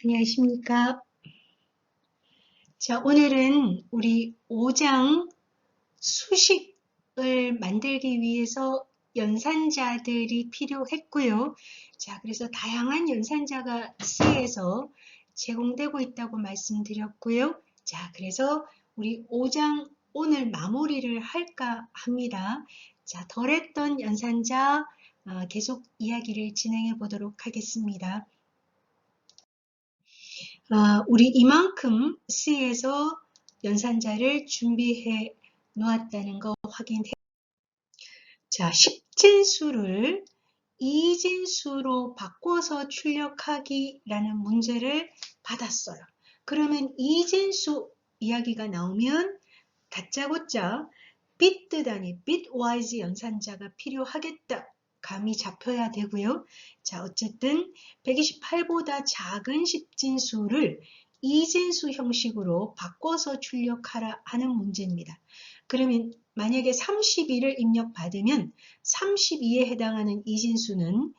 안녕하십니까. 자, 오늘은 우리 5장 수식을 만들기 위해서 연산자들이 필요했고요. 자, 그래서 다양한 연산자가 C에서 제공되고 있다고 말씀드렸고요. 자, 그래서 우리 5장 오늘 마무리를 할까 합니다. 자, 덜했던 연산자 계속 이야기를 진행해 보도록 하겠습니다. 우리 이만큼 C에서 연산자를 준비해 놓았다는 거 확인해. 자, 10진수를 2진수로 바꿔서 출력하기라는 문제를 받았어요. 그러면 2진수 이야기가 나오면 다짜고짜 비트 단위, bitwise 연산자가 필요하겠다. 감이 잡혀야 되고요. 자, 어쨌든 128보다 작은 10진수를 2진수 형식으로 바꿔서 출력하라 하는 문제입니다. 그러면 만약에 32를 입력받으면 32에 해당하는 2진수는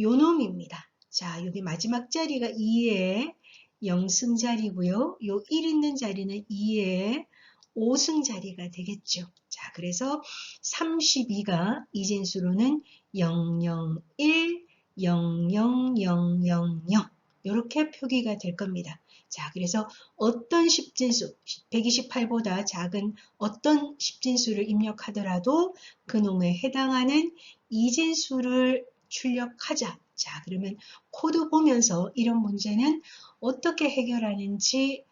요 놈입니다. 자, 여기 마지막 자리가 2의 0승 자리고요. 요 1 있는 자리는 2의 5승 자리가 되겠죠. 자, 그래서 32가 이진수로는 001, 00000 이렇게 표기가 될 겁니다. 자, 그래서 어떤 10진수, 128보다 작은 어떤 10진수를 입력하더라도 그놈에 해당하는 이진수를 출력하자. 자, 그러면 코드 보면서 이런 문제는 어떻게 해결하는지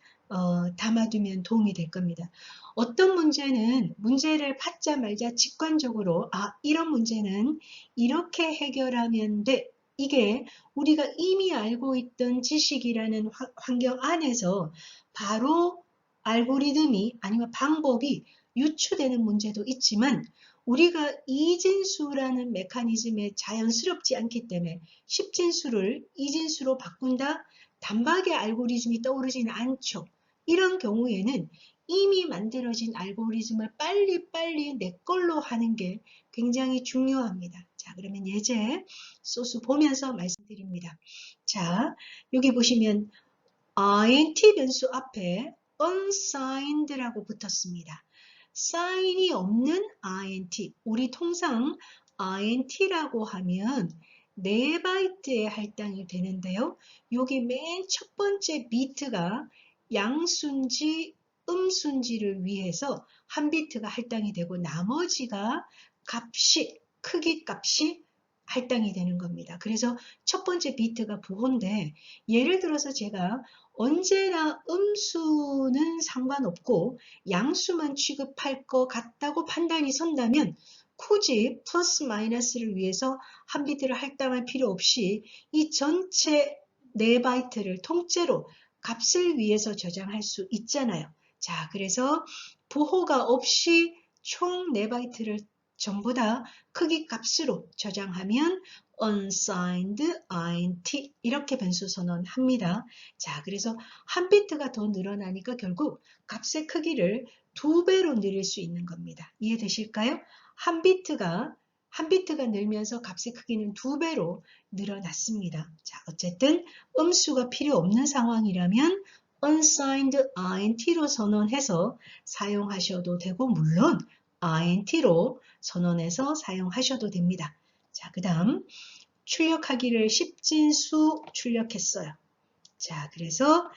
담아두면 도움이 될 겁니다. 어떤 문제는 문제를 받자 말자 직관적으로 이런 문제는 이렇게 해결하면 돼. 이게 우리가 이미 알고 있던 지식이라는 환경 안에서 바로 알고리즘이 아니면 방법이 유추되는 문제도 있지만 우리가 이진수라는 메커니즘에 자연스럽지 않기 때문에 10진수를 이진수로 바꾼다? 단박에 알고리즘이 떠오르지는 않죠. 이런 경우에는 이미 만들어진 알고리즘을 빨리빨리 내 걸로 하는 게 굉장히 중요합니다. 자, 그러면 예제 소스 보면서 말씀드립니다. 자, 여기 보시면 int 변수 앞에 unsigned라고 붙었습니다. sign이 없는 int, 우리 통상 int라고 하면 4바이트에 할당이 되는데요. 여기 맨 첫 번째 비트가 양수인지 음수인지를 위해서 한 비트가 할당이 되고 나머지가 값이, 크기 값이 할당이 되는 겁니다. 그래서 첫 번째 비트가 부호인데 예를 들어서 제가 언제나 음수는 상관없고 양수만 취급할 것 같다고 판단이 선다면 굳이 플러스 마이너스를 위해서 한 비트를 할당할 필요 없이 이 전체 4바이트를 통째로 값을 위해서 저장할 수 있잖아요. 자, 그래서 부호가 없이 총 4바이트를 전부 다 크기 값으로 저장하면 unsigned int 이렇게 변수 선언합니다. 자, 그래서 한 비트가 더 늘어나니까 결국 값의 크기를 2배로 늘릴 수 있는 겁니다. 이해되실까요? 한 비트가 늘면서 값의 크기는 2배로 늘어났습니다. 자, 어쨌든 음수가 필요 없는 상황이라면 unsigned int로 선언해서 사용하셔도 되고 물론 int로 선언해서 사용하셔도 됩니다. 자, 그 다음 출력하기를 10진수 출력했어요. 자, 그래서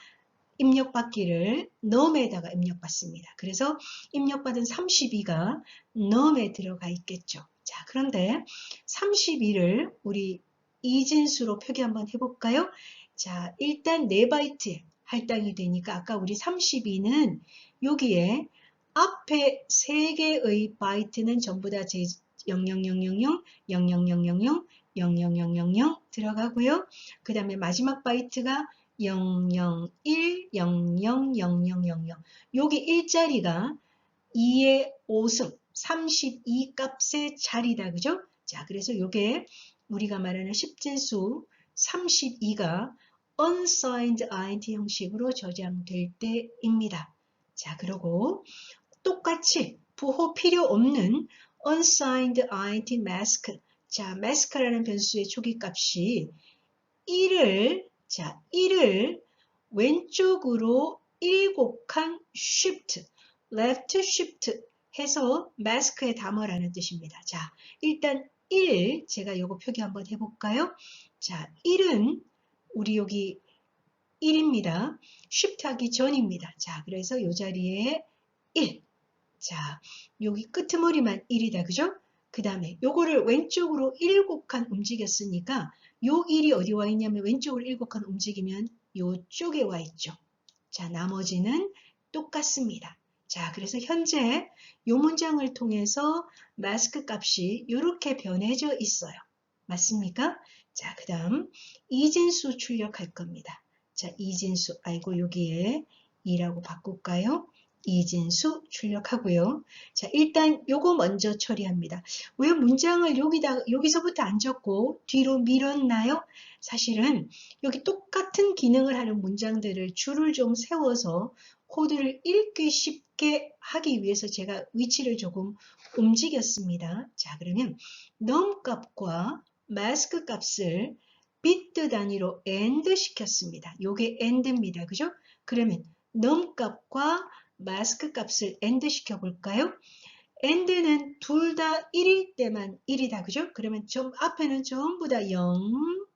입력받기를 num에다가 입력받습니다. 그래서 입력받은 32가 num에 들어가 있겠죠. 자, 그런데 32를 우리 이진수로 표기 한번 해볼까요? 자, 일단 4바이트 할당이 되니까 아까 우리 32는 여기에 앞에 3개의 바이트는 전부 다 00000, 00000, 00000 들어가고요. 그 다음에 마지막 바이트가 001, 000000 여기 일자리가 2의 5승 32 값의 자리다. 그죠? 자, 그래서 요게 우리가 말하는 10진수 32가 unsigned int 형식으로 저장될 때입니다. 자, 그리고 똑같이 부호 필요 없는 unsigned int mask. 자, mask라는 변수의 초기 값이 1을 왼쪽으로 7칸 shift, left shift 해서 마스크에 담으라는 뜻입니다. 자, 일단 1, 제가 요거 표기 한번 해볼까요? 자, 1은 우리 여기 1입니다. shift 하기 전입니다. 자, 그래서 요 자리에 1. 자, 여기 끄트머리만 1이다. 그죠? 그 다음에 요거를 왼쪽으로 7칸 움직였으니까 요 1이 어디 와 있냐면 왼쪽으로 7칸 움직이면 요쪽에 와 있죠. 자, 나머지는 똑같습니다. 자, 그래서 현재 요 문장을 통해서 마스크 값이 이렇게 변해져 있어요. 맞습니까? 자, 그 다음 이진수 출력할 겁니다. 자, 이진수, 아이고 여기에 2라고 바꿀까요? 이진수 출력하고요. 자, 일단 요거 먼저 처리합니다. 왜 문장을 여기서부터 안 적고 뒤로 밀었나요? 사실은 여기 똑같은 기능을 하는 문장들을 줄을 좀 세워서 코드를 읽기 쉽게 하기 위해서 제가 위치를 조금 움직였습니다. 자, 그러면 num 값과 mask 값을 비트 단위로 AND 시켰습니다. 요게 AND입니다. 그죠? 그러면 num 값과 마스크 값을 AND 시켜볼까요? AND는 둘 다 1일 때만 1이다. 그죠? 그러면 앞에는 전부 다 0,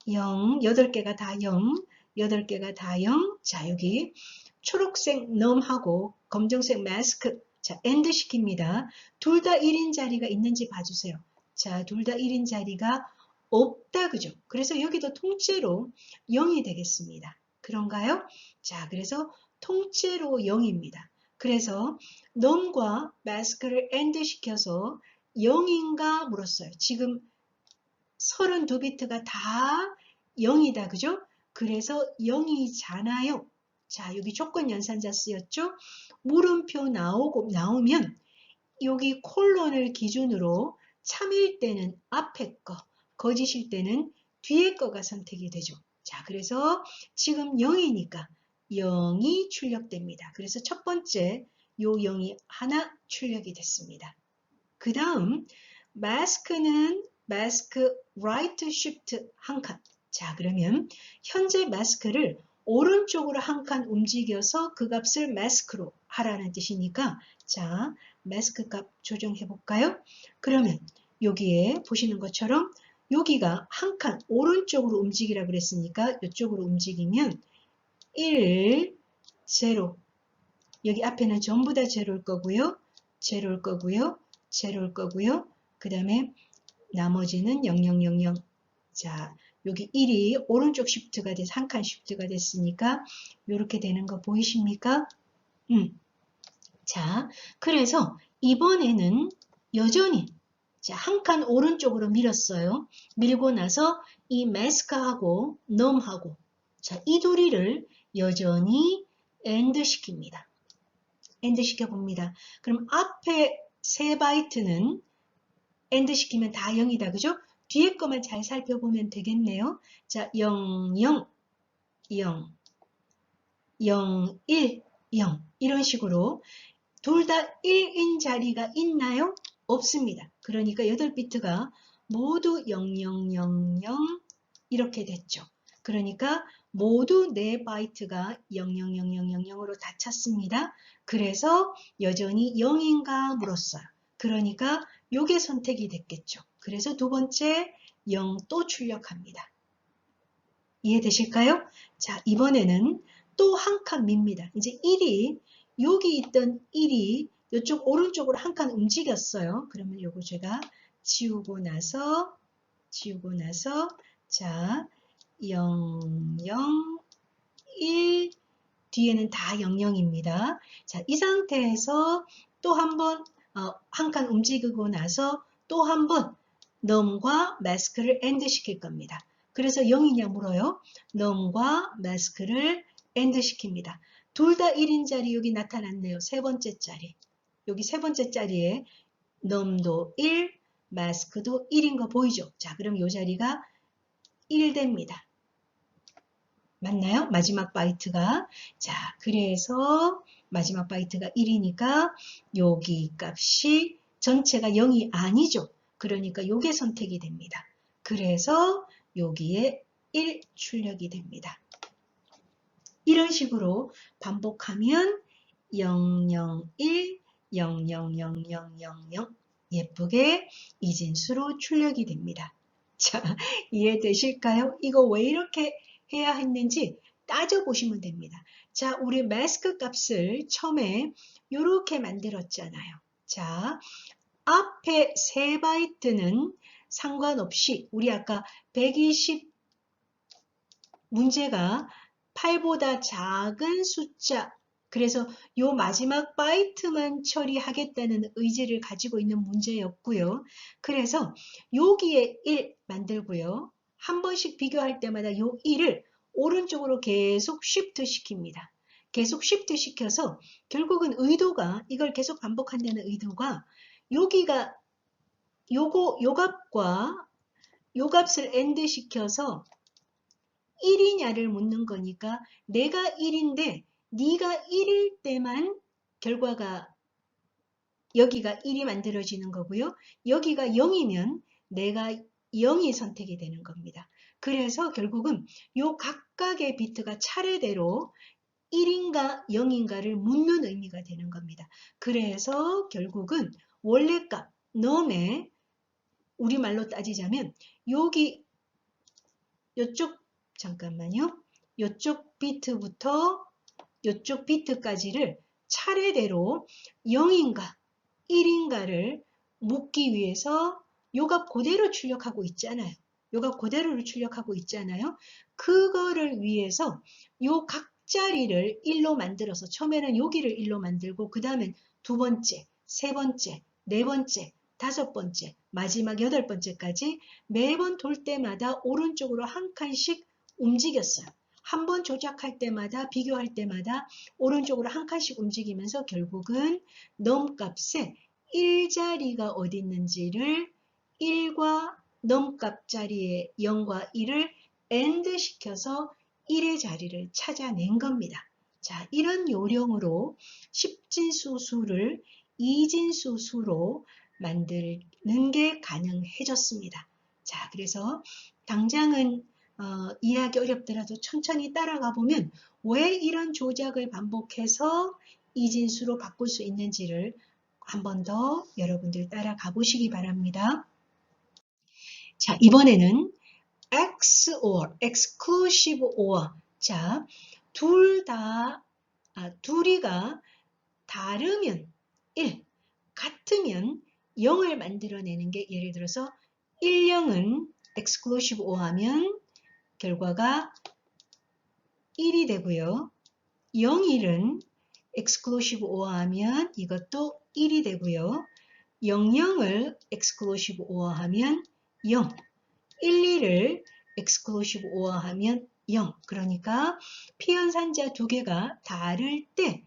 0, 8개가 다 0, 8개가 다 0. 자, 여기 초록색 num하고 검정색 마스크. 자, AND 시킵니다. 둘 다 1인 자리가 있는지 봐주세요. 자, 둘 다 1인 자리가 없다. 그죠? 그래서 여기도 통째로 0이 되겠습니다. 그런가요? 자, 그래서 통째로 0입니다. 그래서 num과 mask를 AND 시켜서 0인가 물었어요. 지금 32비트가 다 0이다. 그죠? 그래서 0이잖아요. 자, 여기 조건 연산자 쓰였죠? 물음표 나오면 여기 콜론을 기준으로 참일 때는 앞에 거, 거짓일 때는 뒤에 거가 선택이 되죠. 자, 그래서 지금 0이니까 0이 출력됩니다. 그래서 첫 번째 요 0이 하나 출력이 됐습니다. 그 다음 마스크는 마스크 right shift 한 칸. 자, 그러면 현재 마스크를 오른쪽으로 한 칸 움직여서 그 값을 마스크로 하라는 뜻이니까 자, 마스크 값 조정해 볼까요? 그러면 여기에 보시는 것처럼 여기가 한 칸 오른쪽으로 움직이라 그랬으니까 이쪽으로 움직이면 1, 0. 여기 앞에는 전부 다 제로일 거고요. 제로일 거고요. 제로일 거고요. 그 다음에 나머지는 0000. 자, 여기 1이 오른쪽 시프트가 돼서 한 칸 시프트가 됐으니까 이렇게 되는 거 보이십니까? 자, 그래서 이번에는 여전히 한 칸 오른쪽으로 밀었어요. 밀고 나서 이 마스크하고 num하고 자, 이 둘이를 여전히 AND 시킵니다. AND 시켜봅니다. 그럼 앞에 3바이트는 AND 시키면 다 0이다. 그죠? 뒤에 거만 잘 살펴보면 되겠네요. 자, 0, 0, 0, 0, 1, 0 이런 식으로 둘 다 1인 자리가 있나요? 없습니다. 그러니까 8비트가 모두 0000 이렇게 됐죠. 그러니까 모두 4바이트가 000000으로 다 찼습니다. 그래서 여전히 0인가 물었어요. 그러니까 요게 선택이 됐겠죠. 그래서 두 번째 0 또 출력합니다. 이해되실까요? 자, 이번에는 또 한 칸 밉니다. 이제 1이 여기 있던 1이 이쪽 오른쪽으로 한 칸 움직였어요. 그러면 요거 제가 지우고 나서 자, 0, 0, 1 뒤에는 다 00입니다. 자, 이 상태에서 또 한 번 한 칸 움직이고 나서 또 한 번 num과 mask를 AND 시킬 겁니다. 그래서 0이냐 물어요. num과 mask를 AND 시킵니다. 둘 다 1인 자리 여기 나타났네요. 세 번째 자리. 여기 세 번째 자리에 num도 1, mask도 1인 거 보이죠? 자, 그럼 이 자리가 1 됩니다. 맞나요? 마지막 바이트가. 자, 그래서 마지막 바이트가 1이니까 여기 값이 전체가 0이 아니죠. 그러니까 요게 선택이 됩니다. 그래서 여기에 1 출력이 됩니다. 이런 식으로 반복하면 001, 000000 예쁘게 이진수로 출력이 됩니다. 자, 이해되실까요? 이거 왜 이렇게 해야 했는지 따져보시면 됩니다. 자, 우리 마스크 값을 처음에 이렇게 만들었잖아요. 자, 앞에 3바이트는 상관없이 우리 아까 120 문제가 8보다 작은 숫자, 그래서 요 마지막 바이트만 처리하겠다는 의지를 가지고 있는 문제였고요. 그래서 여기에 1 만들고요. 한 번씩 비교할 때마다 요 1을 오른쪽으로 계속 쉬프트 시킵니다. 계속 쉬프트 시켜서 결국은 의도가, 이걸 계속 반복한다는 의도가 여기가 요 값과 요 값을 AND 시켜서 1이냐를 묻는 거니까 내가 1인데 네가 1일 때만 결과가 여기가 1이 만들어지는 거고요. 여기가 0이면 내가 0이 선택이 되는 겁니다. 그래서 결국은 요 각각의 비트가 차례대로 1인가 0인가를 묻는 의미가 되는 겁니다. 그래서 결국은 원래 값, num의 우리말로 따지자면 여기 요쪽 잠깐만요. 이쪽 비트부터 이쪽 비트까지를 차례대로 0인가 1인가를 묻기 위해서 요 값 그대로 출력하고 있잖아요. 요 값 그대로를 출력하고 있잖아요. 그거를 위해서 요 각 자리를 1로 만들어서 처음에는 여기를 1로 만들고 그 다음엔 두 번째, 세 번째, 네 번째, 다섯 번째, 마지막 여덟 번째까지 매번 돌 때마다 오른쪽으로 한 칸씩 움직였어요. 한 번 조작할 때마다 비교할 때마다 오른쪽으로 한 칸씩 움직이면서 결국은 num 값에 1자리가 어디 있는지를 1과 num 값 자리에 0과 1을 AND 시켜서 1의 자리를 찾아낸 겁니다. 자, 이런 요령으로 10진수 수를 2진수 수로 만드는 게 가능해졌습니다. 자, 그래서 당장은 이해하기 어렵더라도 천천히 따라가 보면 왜 이런 조작을 반복해서 이진수로 바꿀 수 있는지를 한 번 더 여러분들 따라가 보시기 바랍니다. 자, 이번에는 XOR, exclusive OR. 자, 둘이가 다르면 1, 같으면 0을 만들어내는 게 예를 들어서 1, 0은 exclusive OR 하면 결과가 1이 되고요. 0, 1은 exclusive OR 하면 이것도 1이 되고요. 0, 0을 exclusive OR 하면 0, 1, 2를 exclusive OR 하면 0. 그러니까 피연산자 두 개가 다를 때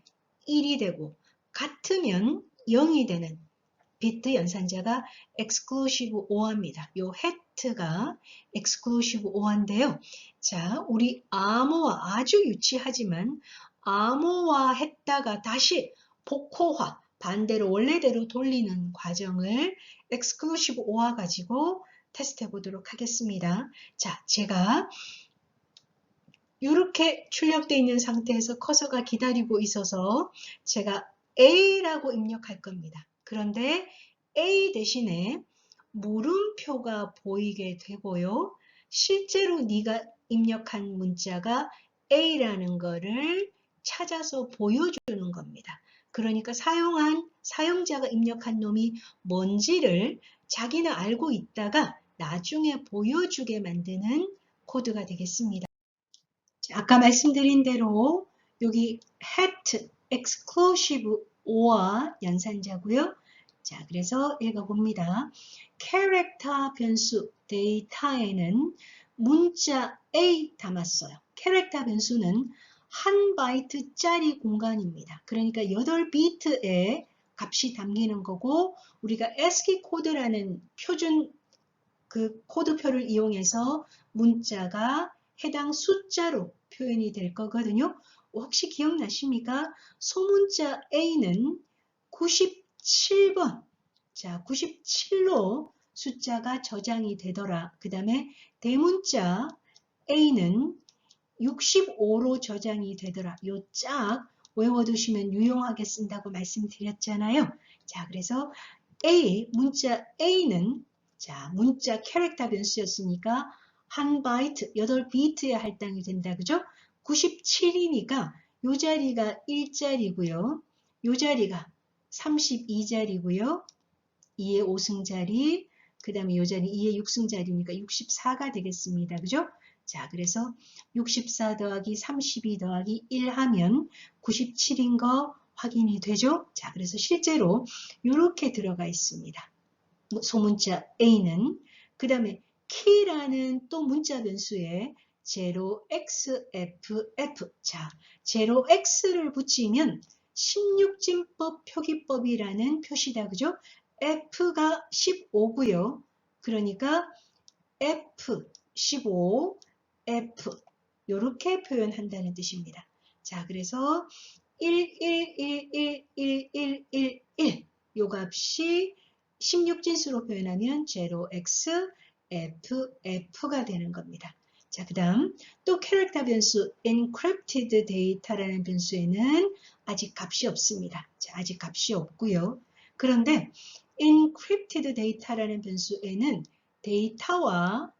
1이 되고 같으면 0이 되는 비트 연산자가 exclusive OR입니다. 요 hat가 exclusive OR인데요. 자, 우리 암호화 아주 유치하지만 암호화 했다가 다시 복호화 반대로 원래대로 돌리는 과정을 exclusive OR 가지고 테스트해 보도록 하겠습니다. 자, 제가 이렇게 출력되어 있는 상태에서 커서가 기다리고 있어서 제가 A라고 입력할 겁니다. 그런데 A 대신에 물음표가 보이게 되고요. 실제로 네가 입력한 문자가 A라는 거를 찾아서 보여주는 겁니다. 그러니까 사용자가 입력한 놈이 뭔지를 자기는 알고 있다가 나중에 보여주게 만드는 코드가 되겠습니다. 아까 말씀드린 대로 여기 hat, exclusive OR 연산자고요. 자, 그래서 읽어봅니다. 캐릭터 변수 데이터에는 문자 A 담았어요. 캐릭터 변수는 한 바이트짜리 공간입니다. 그러니까 8비트의 값이 담기는 거고 우리가 ASCII 코드라는 표준 그 코드표를 이용해서 문자가 해당 숫자로 표현이 될 거거든요. 혹시 기억나십니까? 소문자 A는 97번. 자, 97로 숫자가 저장이 되더라. 그 다음에 대문자 A는 65로 저장이 되더라. 요 짝 외워두시면 유용하게 쓴다고 말씀드렸잖아요. 자, 그래서 문자 A는 자, 문자 캐릭터 변수였으니까 한 바이트, 8비트에 할당이 된다. 그죠? 97이니까 요 자리가 1자리고요. 요 자리가 32자리고요. 2의 5승자리, 그 다음에 요 자리 2의 6승자리니까 64가 되겠습니다. 그죠? 자, 그래서 64 더하기 32 더하기 1 하면 97인 거 확인이 되죠? 자, 그래서 실제로 이렇게 들어가 있습니다. 소문자 A는 그 다음에 key라는 또 문자 변수에 0xff 자 0x를 붙이면 16진법 표기법이라는 표시다. 그죠? f가 15고요. 그러니까 f 15 f 이렇게 표현한다는 뜻입니다. 자, 그래서 1111111 요 값이 16진수로 표현하면 0xff가 되는 겁니다. 자, 그 다음 또 캐릭터 변수 encrypted data라는 변수에는 아직 값이 없습니다. 자, 아직 값이 없고요. 그런데 encrypted data라는 변수에는 데이터와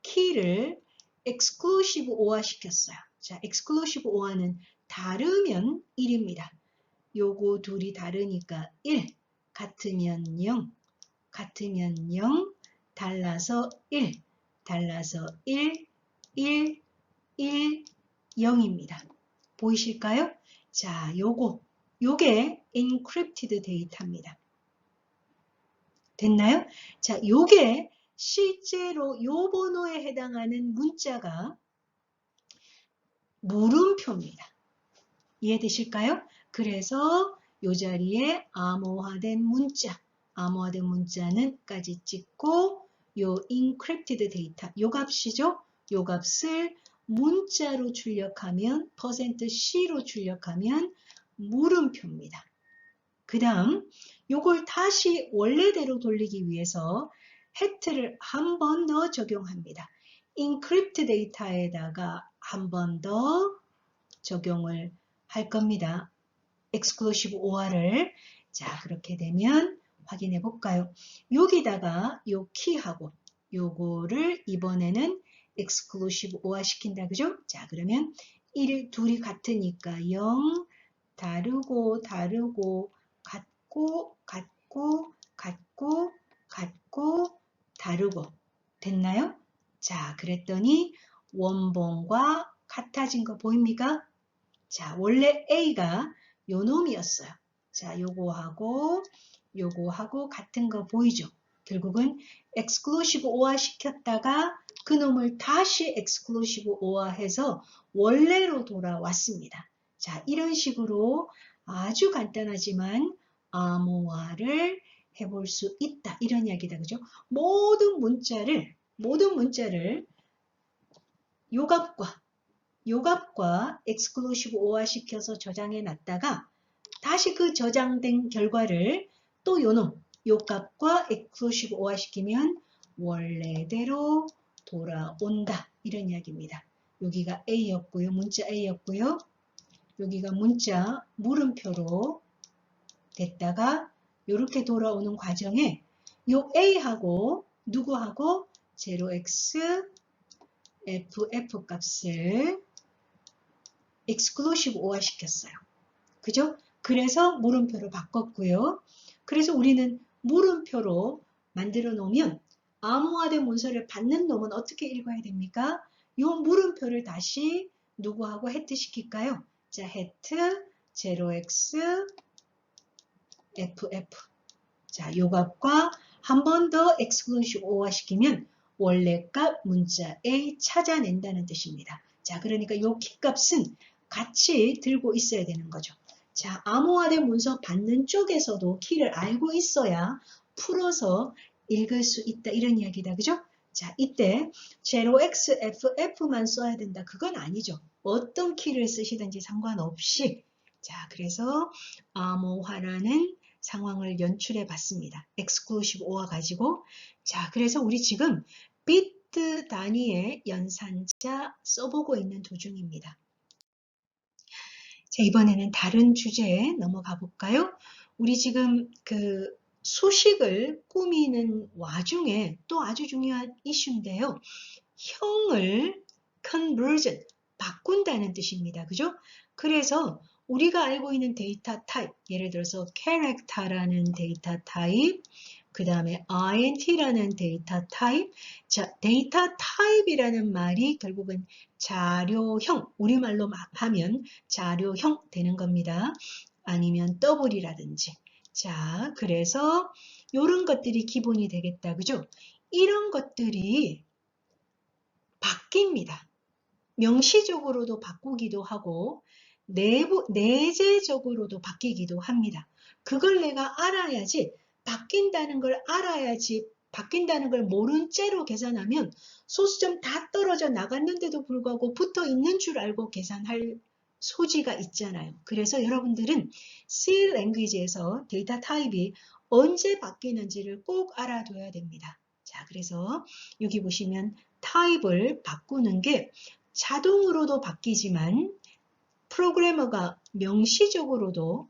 키를 exclusive OR 시켰어요. 자, exclusive OR는 다르면 1입니다. 요거 둘이 다르니까 1, 같으면 0, 같으면 0, 달라서 1, 달라서 1, 1, 1, 0입니다. 보이실까요? 자, 요게 encrypted 데이터입니다. 됐나요? 자, 요게 실제로 요 번호에 해당하는 문자가 물음표입니다. 이해되실까요? 그래서 요 자리에 암호화된 문자는까지 찍고 요 encrypted 데이터, 요 값이죠? 요 값을 문자로 출력하면 %C로 출력하면 물음표입니다. 그 다음 요걸 다시 원래대로 돌리기 위해서 het를 한 번 더 적용합니다. encrypt 데이터에다가 한 번 더 적용을 할 겁니다. exclusive OR을. 자, 그렇게 되면 확인해 볼까요? 여기다가 요 키하고 요거를 이번에는 exclusive OR 시킨다. 그죠? 자, 그러면 1, 둘이 같으니까 0, 다르고, 같고, 다르고. 됐나요? 자, 그랬더니 원본과 같아진 거 보입니까? 자, 원래 A가 요 놈이었어요. 자, 요거하고 같은 거 보이죠? 결국은 exclusive OR 시켰다가 그 놈을 다시 exclusive OR 해서 원래로 돌아왔습니다. 자, 이런 식으로 아주 간단하지만 암호화를 해볼 수 있다. 이런 이야기다. 그죠? 모든 문자를 요 값과 exclusive OR 시켜서 저장해 놨다가 다시 그 저장된 결과를 또 요 값과 exclusive OR 시키면 원래대로 돌아온다. 이런 이야기입니다. 여기가 A였고요. 문자 A였고요. 여기가 문자 물음표로 됐다가 이렇게 돌아오는 과정에 요 A하고 누구하고 0x ff 값을 exclusive OR 시켰어요. 그죠? 그래서 물음표로 바꿨고요. 그래서 우리는 물음표로 만들어 놓으면 암호화된 문서를 받는 놈은 어떻게 읽어야 됩니까? 이 물음표를 다시 누구하고 해트 시킬까요? 자, 해트 0x ff. 자, 요 값과 한 번 더 exclusive OR 시키면 원래 값 문자 A 찾아낸다는 뜻입니다. 자, 그러니까 요 키 값은 같이 들고 있어야 되는 거죠. 자, 암호화된 문서 받는 쪽에서도 키를 알고 있어야 풀어서 읽을 수 있다. 이런 이야기다. 그죠? 자, 이때 0xff만 써야 된다. 그건 아니죠. 어떤 키를 쓰시든지 상관없이. 자, 그래서 암호화라는 상황을 연출해 봤습니다. exclusive OR 가지고. 자, 그래서 우리 지금 bit 바이트 단위의 연산자 써보고 있는 도중입니다. 자, 이번에는 다른 주제에 넘어가 볼까요? 우리 지금 그 수식을 꾸미는 와중에 또 아주 중요한 이슈인데요. 형을 conversion, 바꾼다는 뜻입니다. 그죠? 그래서 우리가 알고 있는 데이터 타입, 예를 들어서 character라는 데이터 타입, 그 다음에 int라는 데이터 타입. 자, 데이터 타입이라는 말이 결국은 자료형, 우리말로 하면 자료형 되는 겁니다. 아니면 더블이라든지. 자, 그래서 이런 것들이 기본이 되겠다. 그죠? 이런 것들이 바뀝니다. 명시적으로도 바꾸기도 하고 내재적으로도 바뀌기도 합니다. 그걸 내가 알아야지, 바뀐다는 걸 알아야지, 바뀐다는 걸 모른 채로 계산하면 소수점 다 떨어져 나갔는데도 불구하고 붙어 있는 줄 알고 계산할 소지가 있잖아요. 그래서 여러분들은 C 랭귀지에서 데이터 타입이 언제 바뀌는지를 꼭 알아둬야 됩니다. 자, 그래서 여기 보시면 타입을 바꾸는 게 자동으로도 바뀌지만 프로그래머가 명시적으로도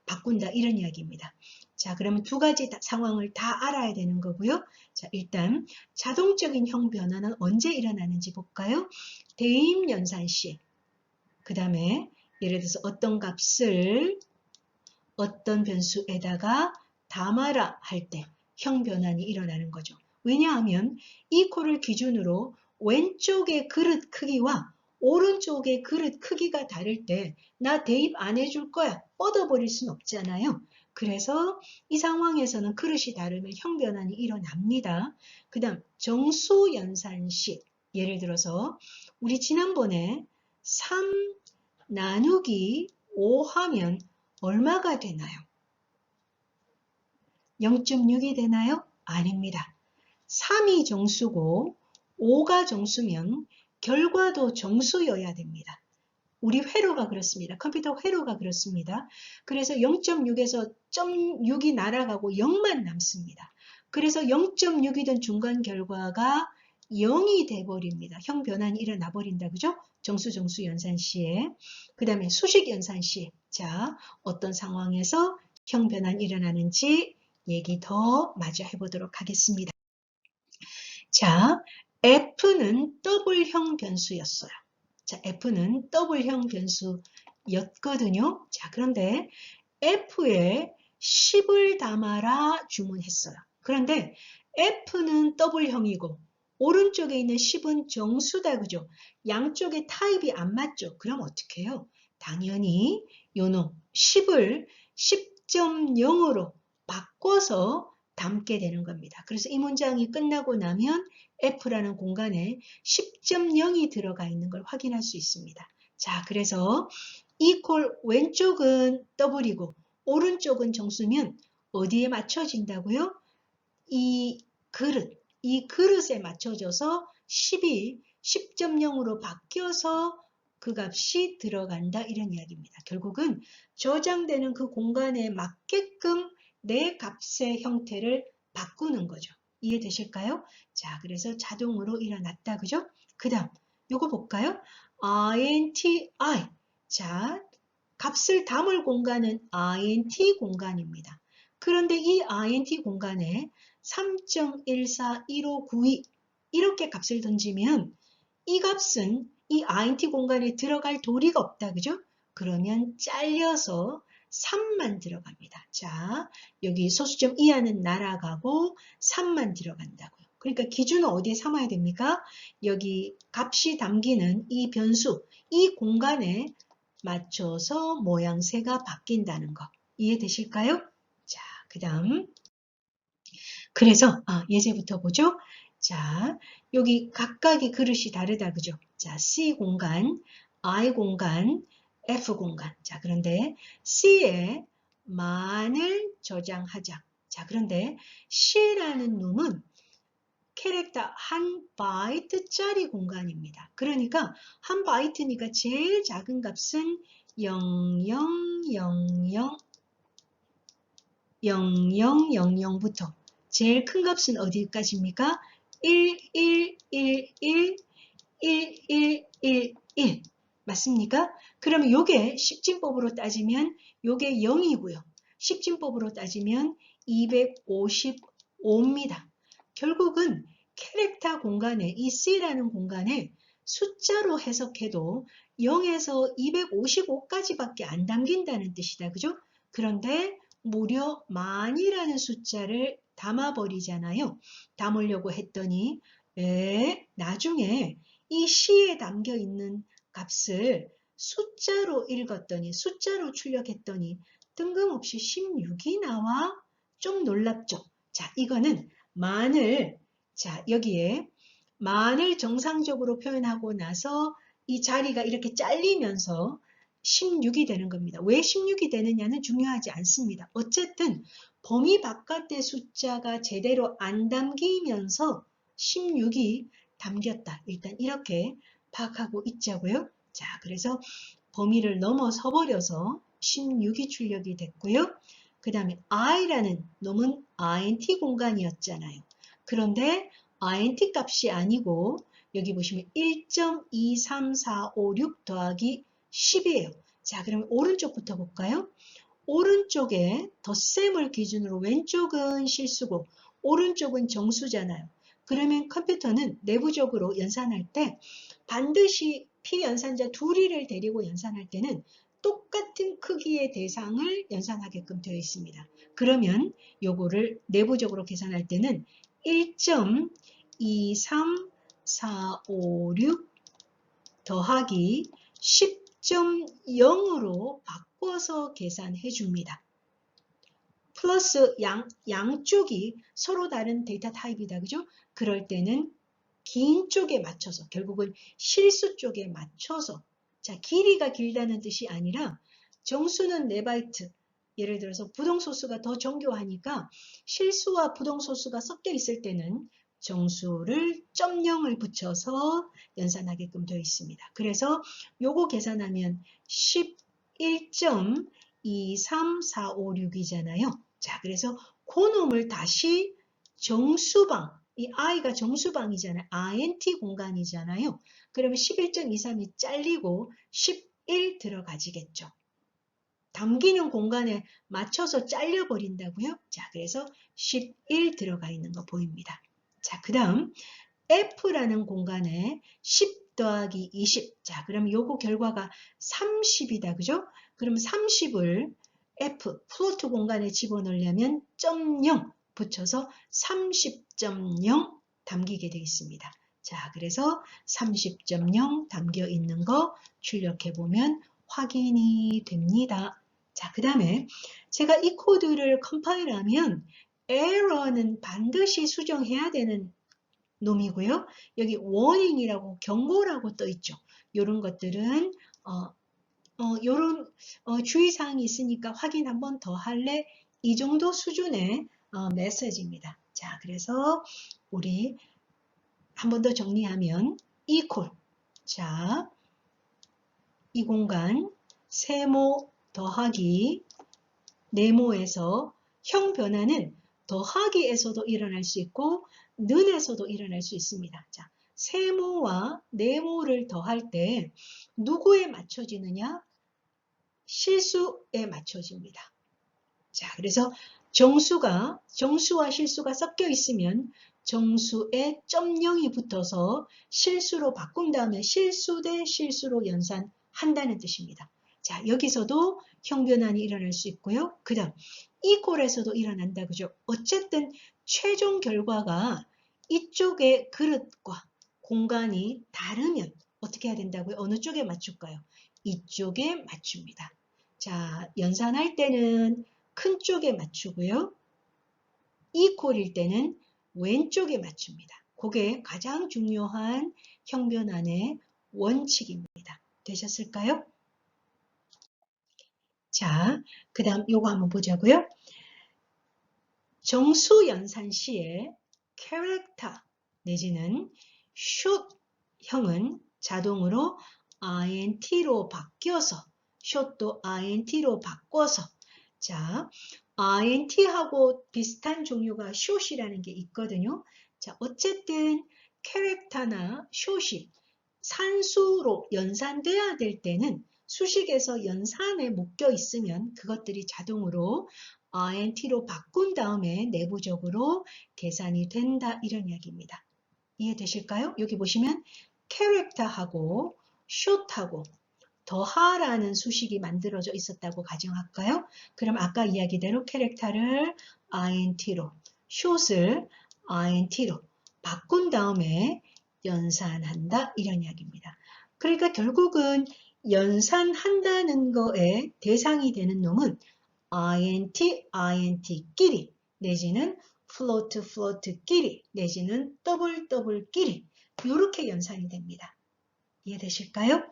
바꾼다, 이런 이야기입니다. 자, 그러면 두 가지 상황을 다 알아야 되는 거고요. 자, 일단 자동적인 형 변화는 언제 일어나는지 볼까요? 대입 연산 시, 그 다음에 예를 들어서 어떤 값을 어떤 변수에다가 담아라 할 때 형 변환이 일어나는 거죠. 왜냐하면 이 콜을 기준으로 왼쪽의 그릇 크기와 오른쪽의 그릇 크기가 다를 때 나 대입 안 해줄 거야, 뻗어버릴 순 없잖아요. 그래서 이 상황에서는 그릇이 다르면 형 변환이 일어납니다. 그 다음 정수 연산식, 예를 들어서 우리 지난번에 3 나누기 5 하면 얼마가 되나요? 0.6이 되나요? 아닙니다. 3이 정수고 5가 정수면 결과도 정수여야 됩니다. 우리 회로가 그렇습니다. 컴퓨터 회로가 그렇습니다. 그래서 0.6에서 0.6이 날아가고 0만 남습니다. 그래서 0.6이던 중간 결과가 0이 돼버립니다. 형 변환이 일어나 버린다. 그죠? 정수 연산 시에. 그 다음에 수식 연산 시. 자, 어떤 상황에서 형 변환이 일어나는지 얘기 더 마저 해보도록 하겠습니다. 자, F는 더블형 변수였어요. 자, F는 더블형 변수였거든요. 자, 그런데 F에 10을 담아라 주문했어요. 그런데 F는 더블형이고 오른쪽에 있는 10은 정수다. 그죠? 양쪽의 타입이 안 맞죠? 그럼 어떻게 해요? 당연히 요놈 10을 10.0으로 바꿔서 담게 되는 겁니다. 그래서 이 문장이 끝나고 나면 F라는 공간에 10.0이 들어가 있는 걸 확인할 수 있습니다. 자, 그래서 이 콜 왼쪽은 더블이고 오른쪽은 정수면 어디에 맞춰진다고요? 이 그릇에 맞춰져서 10이 10.0으로 바뀌어서 그 값이 들어간다, 이런 이야기입니다. 결국은 저장되는 그 공간에 맞게끔 내 값의 형태를 바꾸는 거죠. 이해되실까요? 자, 그래서 자동으로 일어났다. 그죠? 그 다음 요거 볼까요? INTI. 자, 값을 담을 공간은 INT 공간입니다. 그런데 이 INT 공간에 3.141592 이렇게 값을 던지면 이 값은 이 INT 공간에 들어갈 도리가 없다. 그죠? 그러면 잘려서 3만 들어갑니다. 자, 여기 소수점 이하는 날아가고 3만 들어간다고요. 그러니까 기준은 어디에 삼아야 됩니까? 여기 값이 담기는 이 변수, 이 공간에 맞춰서 모양새가 바뀐다는 거. 이해되실까요? 자, 그 다음. 그래서 예제부터 보죠. 자, 여기 각각의 그릇이 다르다. 그죠? 자, C 공간, I 공간, F 공간. 자, 그런데 C에 만을 저장하자. 자, 그런데 C라는 놈은 캐릭터 한 바이트짜리 공간입니다. 그러니까 한 바이트니까 제일 작은 값은 0000부터 제일 큰 값은 어디까지입니까? 1, 1, 1, 1, 1, 1, 1, 1 맞습니까? 그러면 요게 십진법으로 따지면 요게 0이고요. 십진법으로 따지면 255입니다. 결국은 캐릭터 공간에 이 C라는 공간에 숫자로 해석해도 0에서 255까지밖에 안 담긴다는 뜻이다. 그죠? 그런데 무려 만이라는 숫자를 담아버리잖아요. 담으려고 했더니 나중에 이 C에 담겨 있는 값을 숫자로 읽었더니 숫자로 출력했더니 뜬금없이 16이 나와 좀 놀랍죠. 자, 이거는 만을 자 여기에 만을 정상적으로 표현하고 나서 이 자리가 이렇게 잘리면서 16이 되는 겁니다. 왜 16이 되느냐는 중요하지 않습니다. 어쨌든 범위 바깥의 숫자가 제대로 안 담기면서 16이 담겼다. 일단 이렇게 파악하고 있자고요. 자, 그래서 범위를 넘어서 버려서 16이 출력이 됐고요. 그 다음에 i라는 놈은 int 공간이었잖아요. 그런데 int 값이 아니고 여기 보시면 1.23456 더하기 10이에요. 자, 그러면 오른쪽부터 볼까요? 오른쪽에 덧셈을 기준으로 왼쪽은 실수고 오른쪽은 정수잖아요. 그러면 컴퓨터는 내부적으로 연산할 때 반드시 피연산자 둘이를 데리고 연산할 때는 똑같은 크기의 대상을 연산하게끔 되어 있습니다. 그러면 요거를 내부적으로 계산할 때는 1.23456 더하기 10.0으로 바꿔서 계산해 줍니다. 플러스 양쪽이 서로 다른 데이터 타입이다. 그죠? 그럴 때는 긴 쪽에 맞춰서 결국은 실수 쪽에 맞춰서 자 길이가 길다는 뜻이 아니라 정수는 4바이트 예를 들어서 부동소수가 더 정교하니까 실수와 부동소수가 섞여 있을 때는 정수를 0.0을 붙여서 연산하게끔 되어 있습니다. 그래서 요거 계산하면 11.23456이잖아요. 자, 그래서 그놈을 다시 정수방, 이 i가 정수방이잖아요. int 공간이잖아요. 그러면 11.23이 잘리고 11 들어가지겠죠. 담기는 공간에 맞춰서 잘려버린다고요. 자, 그래서 11 들어가 있는 거 보입니다. 자, 그 다음 F라는 공간에 10 더하기 20. 자, 그럼 요거 결과가 30이다. 그죠? 그럼 30을 F, 플로트 공간에 집어넣으려면 0 붙여서 30.0 담기게 되어 있습니다. 자, 그래서 30.0 담겨 있는 거 출력해보면 확인이 됩니다. 자, 그 다음에 제가 이 코드를 컴파일하면 에러는 반드시 수정해야 되는 놈이고요. 여기 warning이라고 경고라고 떠 있죠. 이런 것들은 요런 주의사항이 있으니까 확인 한 번 더 할래? 이 정도 수준의 메시지입니다. 자, 그래서 우리 한 번 더 정리하면 equal. 자, 이 공간 세모 더하기 네모에서 형 변화는 더하기에서도 일어날 수 있고 는에서도 일어날 수 있습니다. 자, 세모와 네모를 더할 때 누구에 맞춰지느냐? 실수에 맞춰집니다. 자, 그래서 정수와 실수가 섞여 있으면 정수에 0.0이 붙어서 실수로 바꾼 다음에 실수 대 실수로 연산한다는 뜻입니다. 자, 여기서도 형변환이 일어날 수 있고요. 그 다음 이꼴에서도 일어난다. 그죠? 어쨌든 최종 결과가 이쪽의 그릇과 공간이 다르면 어떻게 해야 된다고요? 어느 쪽에 맞출까요? 이쪽에 맞춥니다. 자, 연산할 때는 큰 쪽에 맞추고요. 이꼴일 때는 왼쪽에 맞춥니다. 그게 가장 중요한 형변환의 원칙입니다. 되셨을까요? 자, 그 다음 요거 한번 보자고요. 정수 연산 시에 캐릭터 내지는 숏형은 자동으로 int로 바뀌어서 숏도 int로 바꿔서 자 int하고 비슷한 종류가 숏이라는 게 있거든요. 자, 어쨌든 캐릭터나 쇼식, 산수로 연산돼야 될 때는 수식에서 연산에 묶여 있으면 그것들이 자동으로 INT로 바꾼 다음에 내부적으로 계산이 된다 이런 이야기입니다. 이해되실까요? 여기 보시면 캐릭터하고 숏하고 더하라는 수식이 만들어져 있었다고 가정할까요? 그럼 아까 이야기대로 캐릭터를 INT로, 숏을 INT로 바꾼 다음에 연산한다 이런 이야기입니다. 그러니까 결국은 연산한다는 거에 대상이 되는 놈은 INT, INT끼리 내지는 float, float끼리 내지는 double, double끼리 이렇게 연산이 됩니다. 이해되실까요?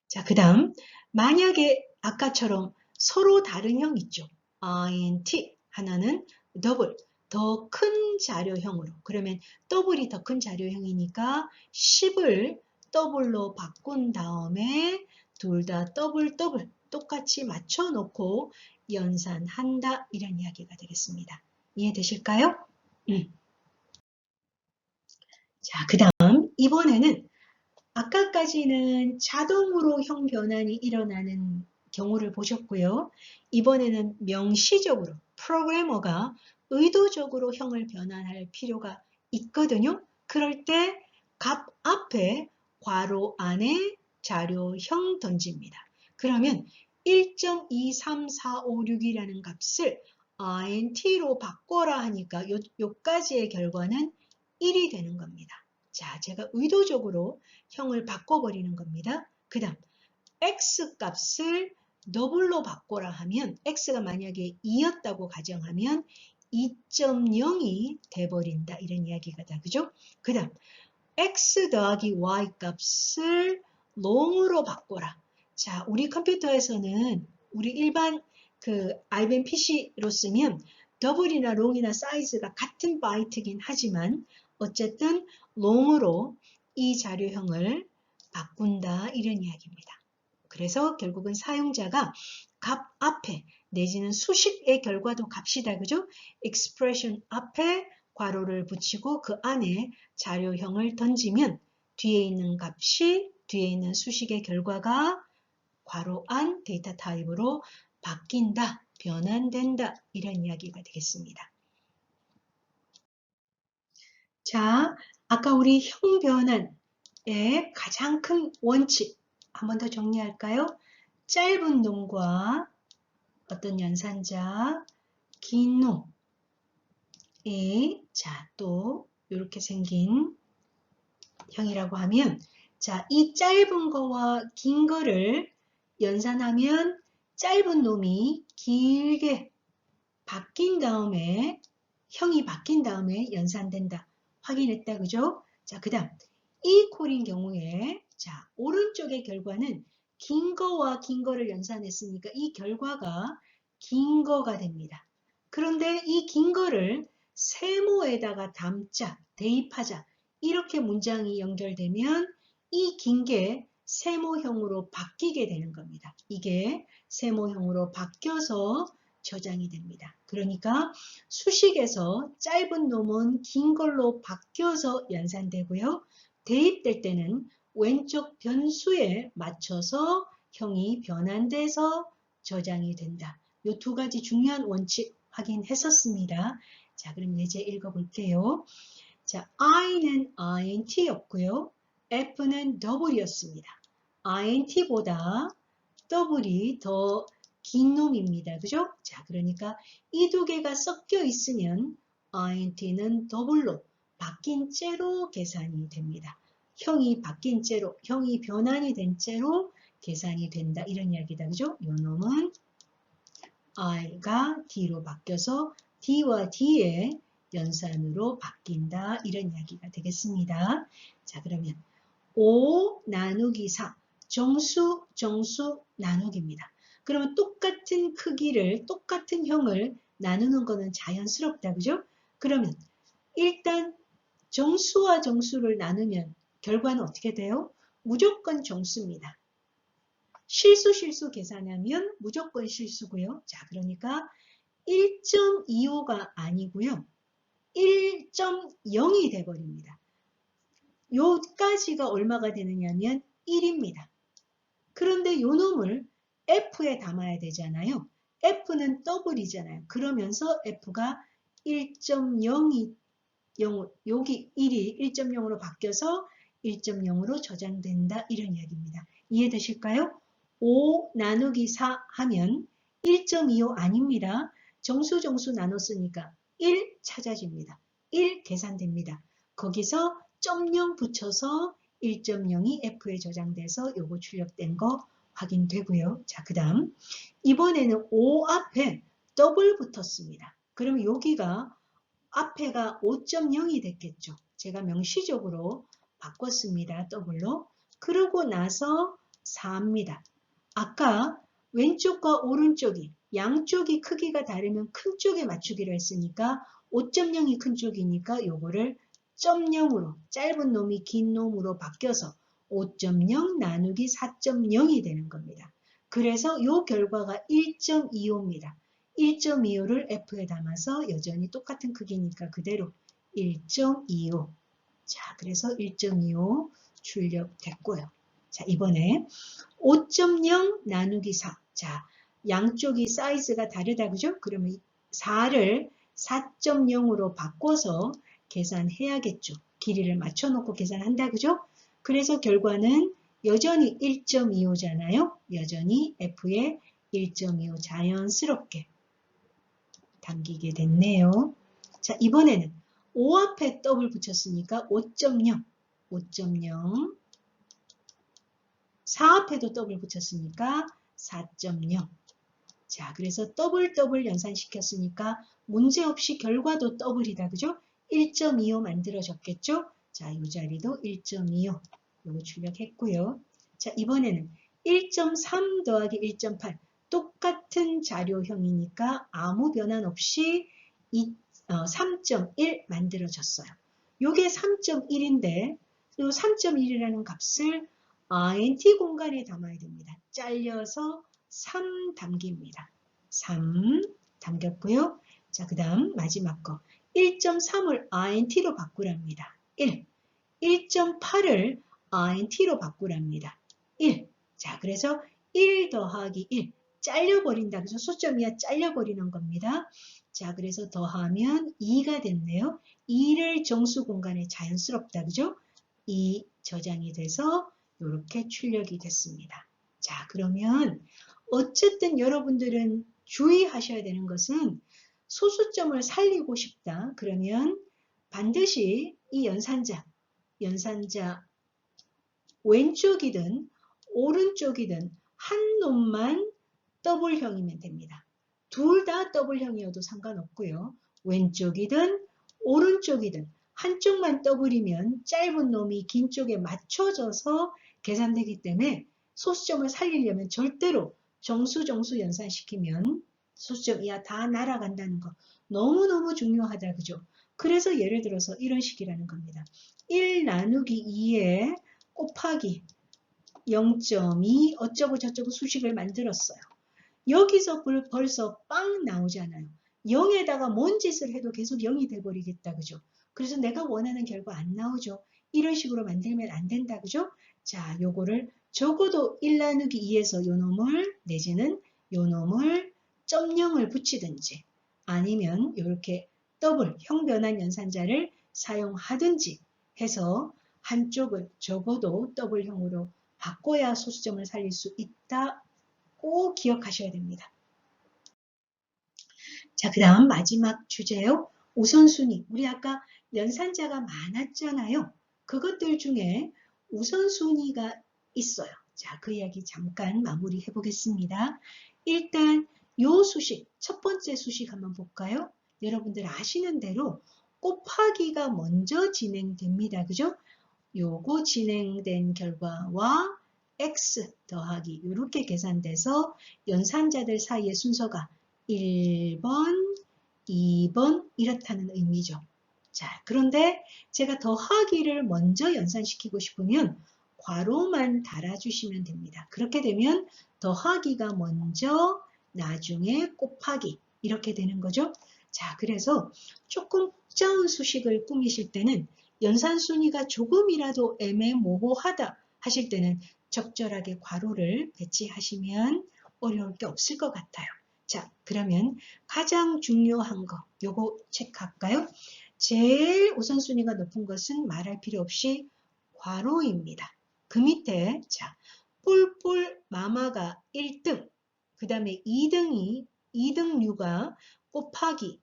자, 그 다음 만약에 아까처럼 서로 다른 형 있죠. INT 하나는 더블, 더 큰 자료형으로 그러면 더블이 더 큰 자료형이니까 10을 더블로 바꾼 다음에 둘 다 더블 똑같이 맞춰놓고 연산한다 이런 이야기가 되겠습니다. 이해되실까요? 자, 그 다음 이번에는 아까까지는 자동으로 형 변환이 일어나는 경우를 보셨고요. 이번에는 명시적으로 프로그래머가 의도적으로 형을 변환할 필요가 있거든요. 그럴 때 값 앞에 괄호 안에 자료형 던집니다. 그러면 1.23456이라는 값을 INT로 바꿔라 하니까 요까지의 결과는 1이 되는 겁니다. 자, 제가 의도적으로 형을 바꿔버리는 겁니다. 그 다음 x값을 더블로 바꿔라 하면 x가 만약에 2였다고 가정하면 2.0이 돼버린다 이런 이야기가 다 그죠? 그 다음 x 더하기 y 값을 long으로 바꿔라. 자, 우리 컴퓨터에서는 우리 일반 그 IBM PC로 쓰면 더블이나 롱이나 사이즈가 같은 바이트긴 하지만 어쨌든 long으로 이 자료형을 바꾼다 이런 이야기입니다. 그래서 결국은 사용자가 값 앞에 내지는 수식의 결과도 값이다 그죠? expression 앞에 괄호를 붙이고 그 안에 자료형을 던지면 뒤에 있는 값이 뒤에 있는 수식의 결과가 괄호 안 데이터 타입으로 바뀐다, 변환된다 이런 이야기가 되겠습니다. 자, 아까 우리 형 변환의 가장 큰 원칙 한 번 더 정리할까요? 짧은 놈과 어떤 연산자, 긴 놈, 자, 또 이렇게 생긴 형이라고 하면 자, 이 짧은 거와 긴 거를 연산하면 짧은 놈이 길게 바뀐 다음에 형이 바뀐 다음에 연산된다. 확인했다. 그죠? 자, 그 다음 이 콜인 경우에 자, 오른쪽의 결과는 긴 거와 긴 거를 연산했으니까 이 결과가 긴 거가 됩니다. 그런데 이 긴 거를 세모에다가 담자, 대입하자. 이렇게 문장이 연결되면 이 긴 게 세모형으로 바뀌게 되는 겁니다. 이게 세모형으로 바뀌어서 저장이 됩니다. 그러니까 수식에서 짧은 놈은 긴 걸로 바뀌어서 연산되고요. 대입될 때는 왼쪽 변수에 맞춰서 형이 변환돼서 저장이 된다. 이 두 가지 중요한 원칙 확인했었습니다. 자, 그럼 예제 읽어볼게요. 자, I는 INT였고요. F는 W였습니다. INT보다 W이 더 긴 놈입니다. 그죠? 자, 그러니까 이 두 개가 섞여 있으면 INT는 더블로 바뀐 채로 계산이 됩니다. 형이 바뀐 채로, 형이 변환이 된 채로 계산이 된다. 이런 이야기다. 그죠? 이 놈은 I가 D로 바뀌어서 D와 D의 연산으로 바뀐다. 이런 이야기가 되겠습니다. 자, 그러면 5 나누기 4 정수 나누기입니다. 그러면 똑같은 크기를 똑같은 형을 나누는 거는 자연스럽다. 그죠? 그러면 일단 정수와 정수를 나누면 결과는 어떻게 돼요? 무조건 정수입니다. 실수 계산하면 무조건 실수고요. 자, 그러니까 1.25가 아니고요. 1.0이 돼버립니다. 요까지가 얼마가 되느냐면 1입니다. 그런데 요 놈을 F에 담아야 되잖아요. F는 더블이잖아요. 그러면서 F가 1.0이 여기 1이 1.0으로 바뀌어서 1.0으로 저장된다. 이런 이야기입니다. 이해되실까요? 5 나누기 4 하면 1.25 아닙니다. 정수 나눴으니까 1 찾아집니다. 1 계산됩니다. 거기서 0 붙여서 1.0이 F에 저장돼서 요거 출력된 거 확인되고요. 자, 그 다음 이번에는 5 앞에 더블 붙었습니다. 그러면 여기가 앞에가 5.0이 됐겠죠. 제가 명시적으로 바꿨습니다. 더블로. 그러고 나서 4입니다. 아까 왼쪽과 오른쪽이 양쪽이 크기가 다르면 큰 쪽에 맞추기로 했으니까 5.0이 큰 쪽이니까 요거를 0.0으로 짧은 놈이 긴 놈으로 바뀌어서 5.0 나누기 4.0이 되는 겁니다. 그래서 요 결과가 1.25입니다. 1.25를 F에 담아서 여전히 똑같은 크기니까 그대로 1.25. 자, 그래서 1.25 출력됐고요. 자, 이번에 5.0 나누기 4. 자, 양쪽이 사이즈가 다르다, 그죠? 그러면 4를 4.0으로 바꿔서 계산해야겠죠. 길이를 맞춰놓고 계산한다, 그죠? 그래서 결과는 여전히 1.25잖아요. 여전히 F에 1.25 자연스럽게 담기게 됐네요. 자, 이번에는 5 앞에 더블 붙였으니까 5.0, 5.0. 4 앞에도 더블 붙였으니까 4.0. 자, 그래서 더블 연산시켰으니까 문제없이 결과도 더블이다. 그죠? 1.25 만들어졌겠죠? 자, 이 자리도 1.25. 요거 출력했고요. 자, 이번에는 1.3 더하기 1.8. 똑같은 자료형이니까 아무 변환 없이 3.1 만들어졌어요. 요게 3.1인데 이 3.1이라는 값을 int 공간에 담아야 됩니다. 잘려서 3 담깁니다. 3 담겼고요. 자, 그 다음 마지막 거 1.3을 int로 바꾸랍니다. 1. 1.8을 int로 바꾸랍니다. 1. 자, 그래서 1 더하기 1 잘려버린다. 그래서 수점이야 잘려버리는 겁니다. 자, 그래서 더하면 2가 됐네요. 2를 정수 공간에 자연스럽다. 그죠? 2 저장이 돼서 이렇게 출력이 됐습니다. 자, 그러면 어쨌든 여러분들은 주의하셔야 되는 것은 소수점을 살리고 싶다. 그러면 반드시 이 연산자 왼쪽이든 오른쪽이든 한 놈만 더블형이면 됩니다. 둘 다 더블형이어도 상관없고요. 왼쪽이든 오른쪽이든 한쪽만 더블이면 짧은 놈이 긴 쪽에 맞춰져서 계산되기 때문에 소수점을 살리려면 절대로 정수 연산시키면 소수점 이하 다 날아간다는 거 너무너무 중요하다. 그죠? 그래서 예를 들어서 이런 식이라는 겁니다. 1 나누기 2에 곱하기 0.2 어쩌고 저쩌고 수식을 만들었어요. 여기서 벌써 빵 나오잖아요. 0에다가 뭔 짓을 해도 계속 0이 돼버리겠다. 그죠? 그래서 내가 원하는 결과 안 나오죠. 이런 식으로 만들면 안 된다. 그죠? 자, 요거를 적어도 1 나누기 2에서 요 놈을 내지는 요 놈을 0을 붙이든지 아니면 이렇게 더블 형변환 연산자를 사용하든지 해서 한쪽을 적어도 더블형으로 바꿔야 소수점을 살릴 수 있다. 꼭 기억하셔야 됩니다. 자, 그 다음 마지막 주제요. 우선순위. 우리 아까 연산자가 많았잖아요. 그것들 중에 우선순위가 있어요. 자, 그 이야기 잠깐 마무리해 보겠습니다. 일단 요 수식, 첫 번째 수식 한번 볼까요? 여러분들 아시는 대로 곱하기가 먼저 진행됩니다. 그죠? 요거 진행된 결과와 x 더하기 이렇게 계산돼서 연산자들 사이의 순서가 1번, 2번 이렇다는 의미죠. 자, 그런데 제가 더하기를 먼저 연산시키고 싶으면 괄호만 달아주시면 됩니다. 그렇게 되면 더하기가 먼저 나중에 곱하기 이렇게 되는 거죠. 자, 그래서 조금 작은 수식을 꾸미실 때는 연산순위가 조금이라도 애매모호하다 하실 때는 적절하게 괄호를 배치하시면 어려울 게 없을 것 같아요. 자, 그러면 가장 중요한 거 요거 체크할까요? 제일 우선순위가 높은 것은 말할 필요 없이 괄호입니다. 그 밑에 자 뿔뿔 마마가 1등, 그 다음에 2등류가 곱하기,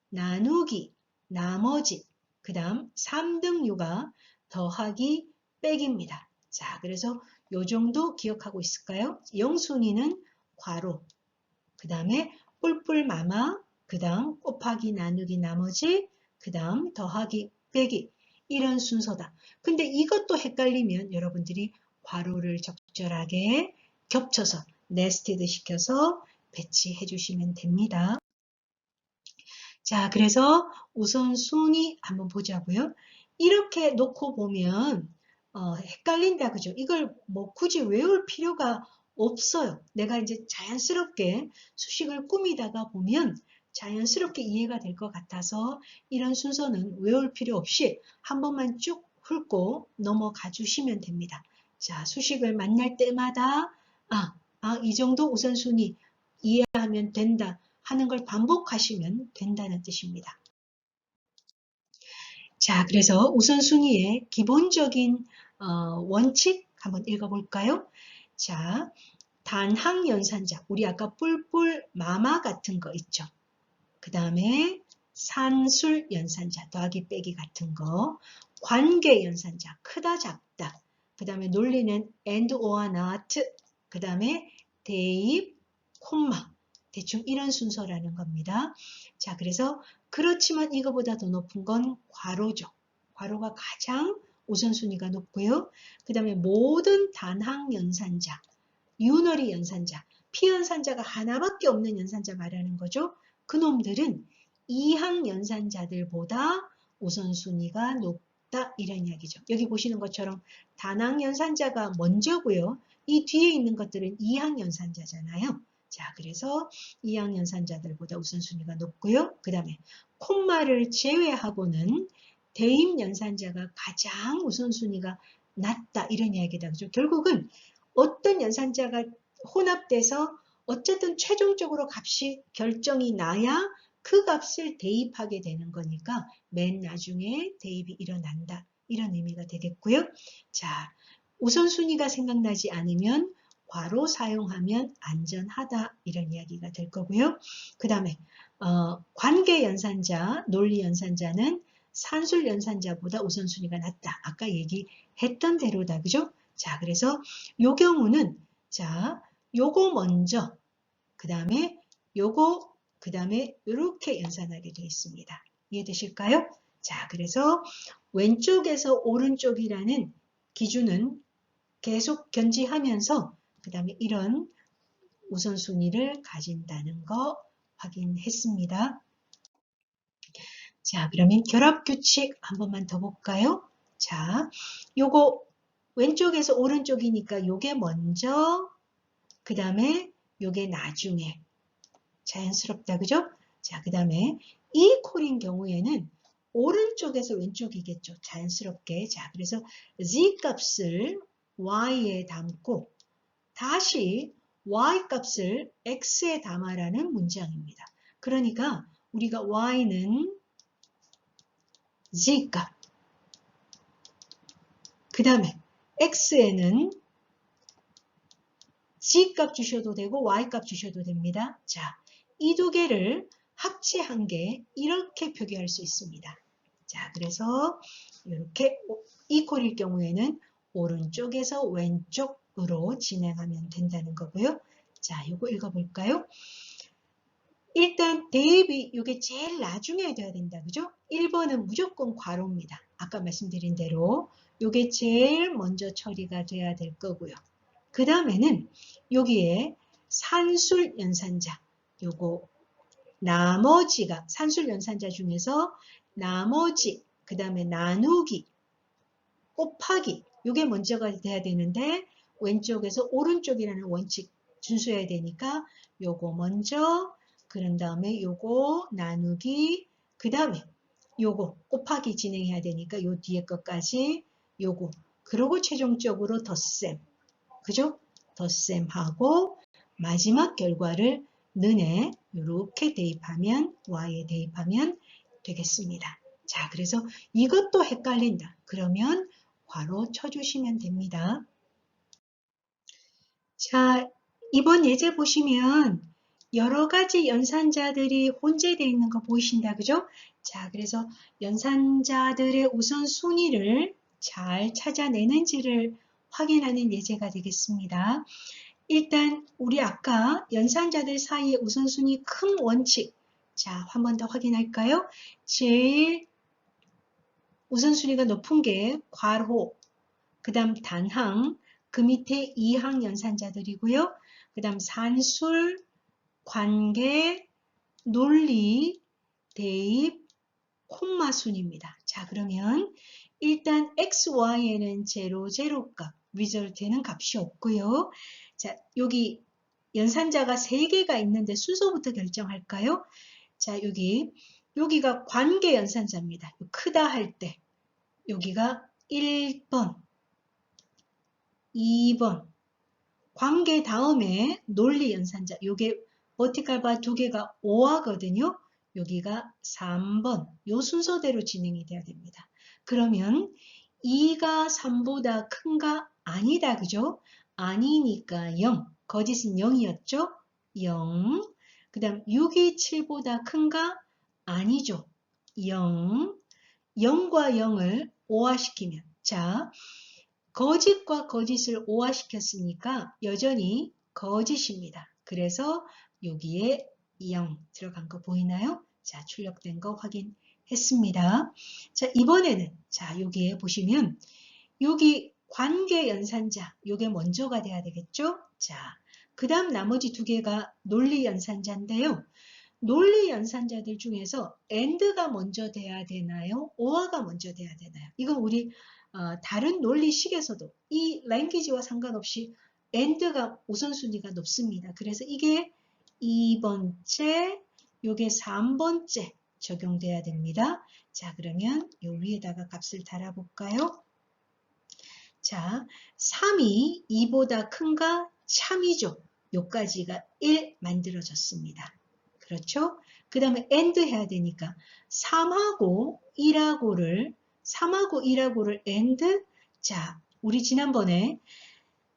나누기, 나머지, 그 다음 3등류가 더하기, 빼기입니다. 자, 그래서 요 정도 기억하고 있을까요? 영순위는 괄호, 그 다음에 뿔뿔 마마, 그 다음 곱하기, 나누기, 나머지, 그 다음 더하기, 빼기, 이런 순서다. 근데 이것도 헷갈리면 여러분들이 괄호를 적절하게 겹쳐서 네스티드 시켜서 배치해 주시면 됩니다. 자, 그래서 우선순위 한번 보자고요. 이렇게 놓고 보면 헷갈린다, 그죠? 이걸 뭐 굳이 외울 필요가 없어요. 내가 이제 자연스럽게 수식을 꾸미다가 보면 자연스럽게 이해가 될 것 같아서 이런 순서는 외울 필요 없이 한 번만 쭉 훑고 넘어가 주시면 됩니다. 자, 수식을 만날 때마다 이 정도 우선순위 이해하면 된다 하는 걸 반복하시면 된다는 뜻입니다. 자, 그래서 우선순위의 기본적인 원칙 한번 읽어볼까요? 자, 단항연산자, 우리 아까 뿔뿔 마마 같은 거 있죠. 그 다음에 산술연산자, 더하기 빼기 같은 거, 관계연산자, 크다 작다, 그 다음에 논리는 and or not, 그 다음에 대입, 콤마, 대충 이런 순서라는 겁니다. 자, 그래서 그렇지만 이거보다 더 높은 건 괄호죠. 괄호가 가장 우선순위가 높고요. 그 다음에 모든 단항연산자, 유너리 연산자, 피연산자가 하나밖에 없는 연산자 말하는 거죠. 그놈들은 이항 연산자들보다 우선순위가 높다 이런 이야기죠. 여기 보시는 것처럼 단항 연산자가 먼저고요. 이 뒤에 있는 것들은 이항 연산자잖아요. 자, 그래서 이항 연산자들보다 우선순위가 높고요. 그 다음에 콤마를 제외하고는 대입 연산자가 가장 우선순위가 낮다 이런 이야기다. 그죠? 결국은 어떤 연산자가 혼합돼서 어쨌든 최종적으로 값이 결정이 나야 그 값을 대입하게 되는 거니까 맨 나중에 대입이 일어난다. 이런 의미가 되겠고요. 자, 우선순위가 생각나지 않으면 괄호 사용하면 안전하다. 이런 이야기가 될 거고요. 그 다음에 관계연산자, 논리연산자는 산술연산자보다 우선순위가 낮다. 아까 얘기했던 대로다. 그죠? 자, 그래서 요 경우는 자, 요거 먼저 그 다음에 요거 그 다음에 이렇게 연산하게 되어 있습니다. 이해되실까요? 자, 그래서 왼쪽에서 오른쪽이라는 기준은 계속 견지하면서 그 다음에 이런 우선순위를 가진다는 거 확인했습니다. 자, 그러면 결합규칙 한 번만 더 볼까요? 자, 요거 왼쪽에서 오른쪽이니까 요게 먼저, 그 다음에 요게 나중에. 자연스럽다, 그죠? 자, 그 다음에 이 콜인 경우에는 오른쪽에서 왼쪽이겠죠. 자연스럽게. 자, 그래서 z 값을 y에 담고 다시 y 값을 x에 담아라는 문장입니다. 그러니까 우리가 y는 z 값, 그 다음에 x에는 z 값 주셔도 되고 y 값 주셔도 됩니다. 자, 이 두 개를 합체한 게 이렇게 표기할 수 있습니다. 자, 그래서 이렇게 이퀄일 경우에는 오른쪽에서 왼쪽으로 진행하면 된다는 거고요. 자, 이거 읽어볼까요? 일단 대입이 이게 제일 나중에 돼야 된다. 그죠? 1번은 무조건 괄호입니다. 아까 말씀드린 대로 이게 제일 먼저 처리가 돼야 될 거고요. 그 다음에는 여기에 산술 연산자, 요거 나머지가 산술 연산자 중에서 나머지, 그 다음에 나누기, 곱하기, 요게 먼저가 돼야 되는데 왼쪽에서 오른쪽이라는 원칙 준수해야 되니까 요거 먼저, 그런 다음에 요거 나누기, 그 다음에 요거 곱하기 진행해야 되니까 요 뒤에 것까지 요거, 그리고 최종적으로 덧셈, 그죠? 덧셈하고 마지막 결과를 는에 이렇게 대입하면, y에 대입하면 되겠습니다. 자, 그래서 이것도 헷갈린다. 그러면 괄호 쳐주시면 됩니다. 자, 이번 예제 보시면 여러 가지 연산자들이 혼재되어 있는 거 보이신다, 그죠? 자, 그래서 연산자들의 우선순위를 잘 찾아내는지를 확인하는 예제가 되겠습니다. 일단 우리 아까 연산자들 사이의 우선순위 큰 원칙, 자, 한 번 더 확인할까요? 제일 우선순위가 높은 게 괄호, 그 다음 단항, 그 밑에 이항 연산자들이고요. 그 다음 산술, 관계, 논리, 대입, 콤마 순입니다. 자, 그러면 일단 x, y에는 0, 0 값, 리절트에는 값이 없고요. 자, 여기 연산자가 3개가 있는데 순서부터 결정할까요? 자, 여기가 관계 연산자입니다. 크다 할 때 여기가 1번, 2번, 관계 다음에 논리 연산자, 요게 버티컬 바 2개가 5하거든요. 여기가 3번, 요 순서대로 진행이 돼야 됩니다. 그러면 2가 3보다 큰가? 아니다, 그죠? 아니니까 0, 거짓은 0이었죠? 0, 그 다음 6이 7보다 큰가? 아니죠. 0, 0과 0을 5화시키면, 자, 거짓과 거짓을 5화시켰으니까 여전히 거짓입니다. 그래서 여기에 0 들어간 거 보이나요? 자, 출력된 거 확인했습니다. 자, 이번에는 자, 여기에 보시면 여기 관계 연산자, 요게 먼저가 돼야 되겠죠? 자, 그 다음 나머지 2개가 논리 연산자인데요. 논리 연산자들 중에서 AND가 먼저 돼야 되나요? OR가 먼저 돼야 되나요? 이건 우리 다른 논리식에서도 이 랭귀지와 상관없이 AND가 우선순위가 높습니다. 그래서 이게 2번째, 요게 3번째 적용돼야 됩니다. 자, 그러면 요 위에다가 값을 달아볼까요? 자, 3이 2보다 큰가? 참이죠. 요까지가 1 만들어졌습니다. 그렇죠? 그 다음에 AND 해야 되니까 3하고 1하고를 AND, 자, 우리 지난번에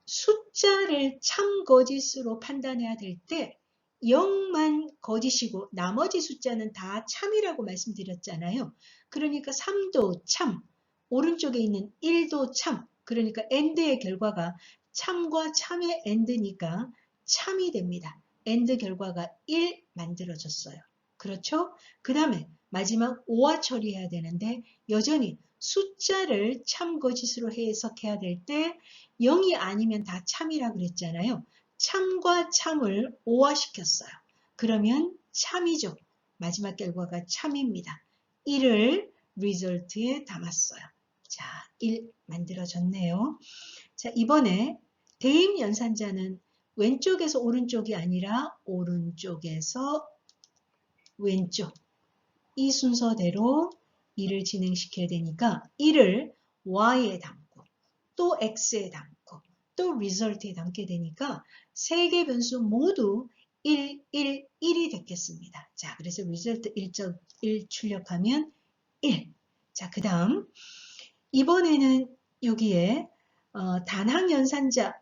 숫자를 참 거짓으로 판단해야 될 때 0만 거짓이고 나머지 숫자는 다 참이라고 말씀드렸잖아요. 그러니까 3도 참, 오른쪽에 있는 1도 참, 그러니까 AND의 결과가 참과 참의 AND니까 참이 됩니다. AND 결과가 1 만들어졌어요. 그렇죠? 그 다음에 마지막 5화 처리해야 되는데 여전히 숫자를 참 거짓으로 해석해야 될 때 0이 아니면 다 참이라 그랬잖아요. 참과 참을 5화시켰어요. 그러면 참이죠. 마지막 결과가 참입니다. 1을 리절트에 담았어요. 자, 1 만들어졌네요. 자, 이번에 대입 연산자는 왼쪽에서 오른쪽이 아니라 오른쪽에서 왼쪽, 이 순서대로 2를 진행시켜야 되니까 1을 y에 담고 또 x에 담고 또 리절트에 담게 되니까 3개 변수 모두 1, 1, 1이 됐겠습니다. 자, 그래서 리절트 1.1 출력하면 1. 자, 그 다음 이번에는 여기에 단항 연산자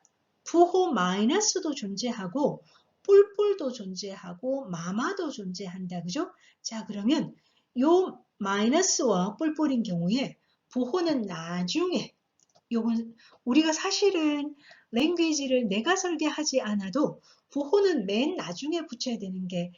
부호 마이너스도 존재하고 뿔뿔도 존재하고 마마도 존재한다. 그죠? 자, 그러면 요 마이너스와 뿔뿔인 경우에 부호는 나중에, 요건 우리가 사실은 랭귀지를 내가 설계하지 않아도 부호는 맨 나중에 붙여야 되는 게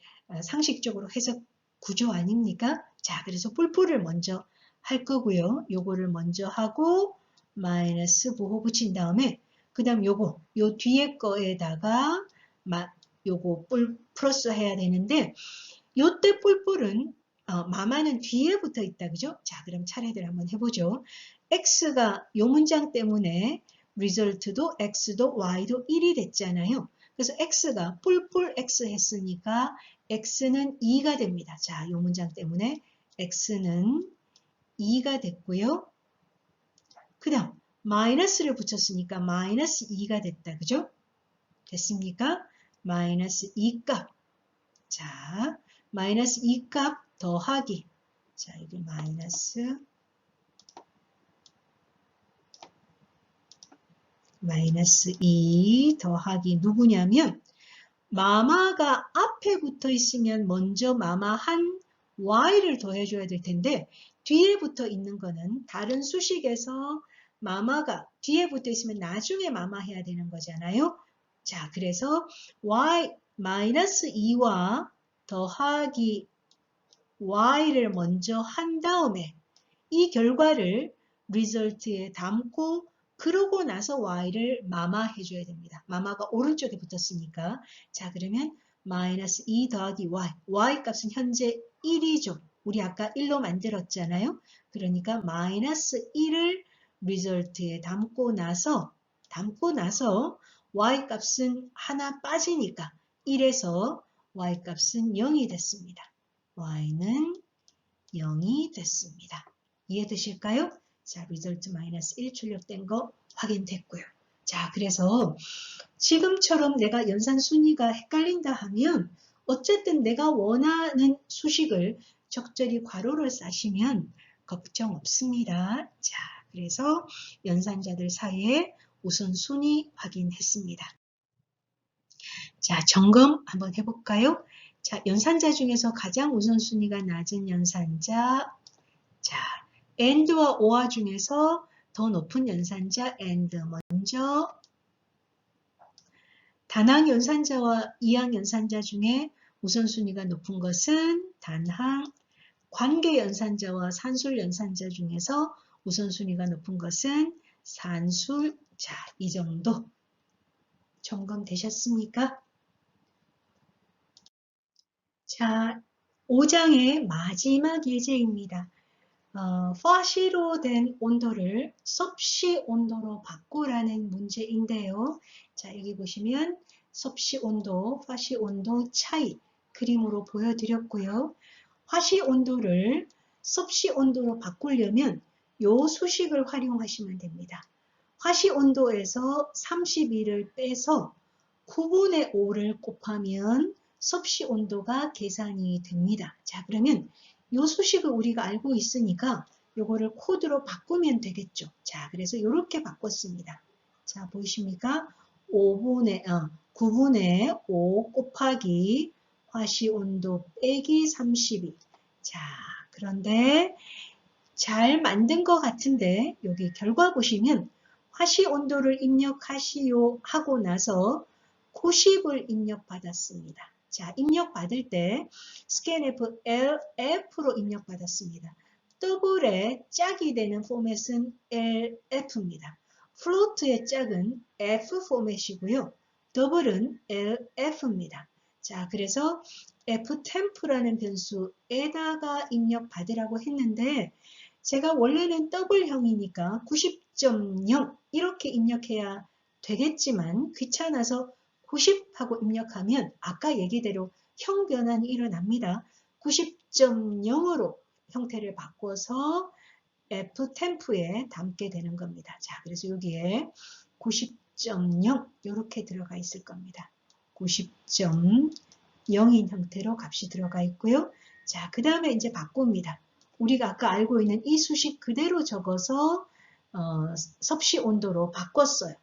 상식적으로 해석 구조 아닙니까? 자, 그래서 뿔뿔을 먼저 할 거고요. 요거를 먼저 하고 마이너스 부호 붙인 다음에 그 다음 요거 요 뒤에 거에다가 요거 플러스 해야 되는데 요때 뿔뿔은 마마는 뒤에 붙어 있다. 그죠? 자, 그럼 차례대로 한번 해보죠. x가 요 문장 때문에 리절트도 x도 y도 1이 됐잖아요. 그래서 x가 뿔뿔 x 했으니까 x는 2가 됩니다. 자, 이 문장 때문에 x는 2가 됐고요. 그 다음 마이너스를 붙였으니까 마이너스 2가 됐다. 그죠? 됐습니까? 마이너스 2값. 자, 마이너스 2값 더하기. 자, 여기 마이너스 2 더하기 누구냐면 마마가 앞에 붙어 있으면 먼저 마마한 y를 더해줘야 될 텐데 뒤에 붙어 있는 거는 다른 수식에서 마마가 뒤에 붙어 있으면 나중에 마마 해야 되는 거잖아요. 자, 그래서 y 마이너스 2와 더하기 y를 먼저 한 다음에 이 결과를 result에 담고 그러고 나서 y를 마마 해줘야 됩니다. 마마가 오른쪽에 붙었으니까. 자, 그러면 마이너스 2 더하기 y 값은 현재 1이죠. 우리 아까 1로 만들었잖아요. 그러니까 마이너스 1을 result에 담고 나서 y 값은 하나 빠지니까 1에서 y 값은 0이 됐습니다. y는 0이 됐습니다. 이해되실까요? 자, 리절트 마이너스 1 출력된 거 확인됐고요. 자, 그래서 지금처럼 내가 연산 순위가 헷갈린다 하면 어쨌든 내가 원하는 수식을 적절히 괄호를 싸시면 걱정 없습니다. 자, 그래서 연산자들 사이에 우선순위 확인했습니다. 자, 점검 한번 해볼까요? 자, 연산자 중에서 가장 우선순위가 낮은 연산자, 자, and와 or 중에서 더 높은 연산자 and 먼저, 단항 연산자와 이항 연산자 중에 우선순위가 높은 것은 단항, 관계 연산자와 산술 연산자 중에서 우선순위가 높은 것은 산술. 자, 이 정도 점검되셨습니까? 자, 5장의 마지막 예제입니다. 파시로 된 온도를 섭씨 온도로 바꾸라는 문제인데요. 자, 여기 보시면 섭씨 온도, 파시 온도 차이 그림으로 보여드렸고요. 화씨 온도를 섭씨 온도로 바꾸려면 요 수식을 활용하시면 됩니다. 화씨 온도에서 32를 빼서 9분의 5를 곱하면 섭씨 온도가 계산이 됩니다. 자, 그러면 요 수식을 우리가 알고 있으니까 요거를 코드로 바꾸면 되겠죠. 자, 그래서 이렇게 바꿨습니다. 자, 보이십니까? 9분의 5 곱하기 화씨 온도 빼기 32. 자, 그런데 잘 만든 것 같은데 여기 결과 보시면 화씨 온도를 입력하시오 하고 나서 90을 입력받았습니다. 자, 입력받을 때 scanf LF로 입력받았습니다. 더블의 짝이 되는 포맷은 LF입니다. 플로트의 짝은 F 포맷이고요. 더블은 LF입니다. 자, 그래서 ftempra는 변수에다가 입력받으라고 했는데 제가 원래는 더블형이니까 90.0 이렇게 입력해야 되겠지만 귀찮아서 90하고 입력하면 아까 얘기대로 형 변환이 일어납니다. 90.0으로 형태를 바꿔서 ftem프에 담게 되는 겁니다. 자, 그래서 여기에 90.0 이렇게 들어가 있을 겁니다. 90.0인 형태로 값이 들어가 있고요. 자, 그 다음에 이제 바꿉니다. 우리가 아까 알고 있는 이 수식 그대로 적어서 섭씨 온도로 바꿨어요.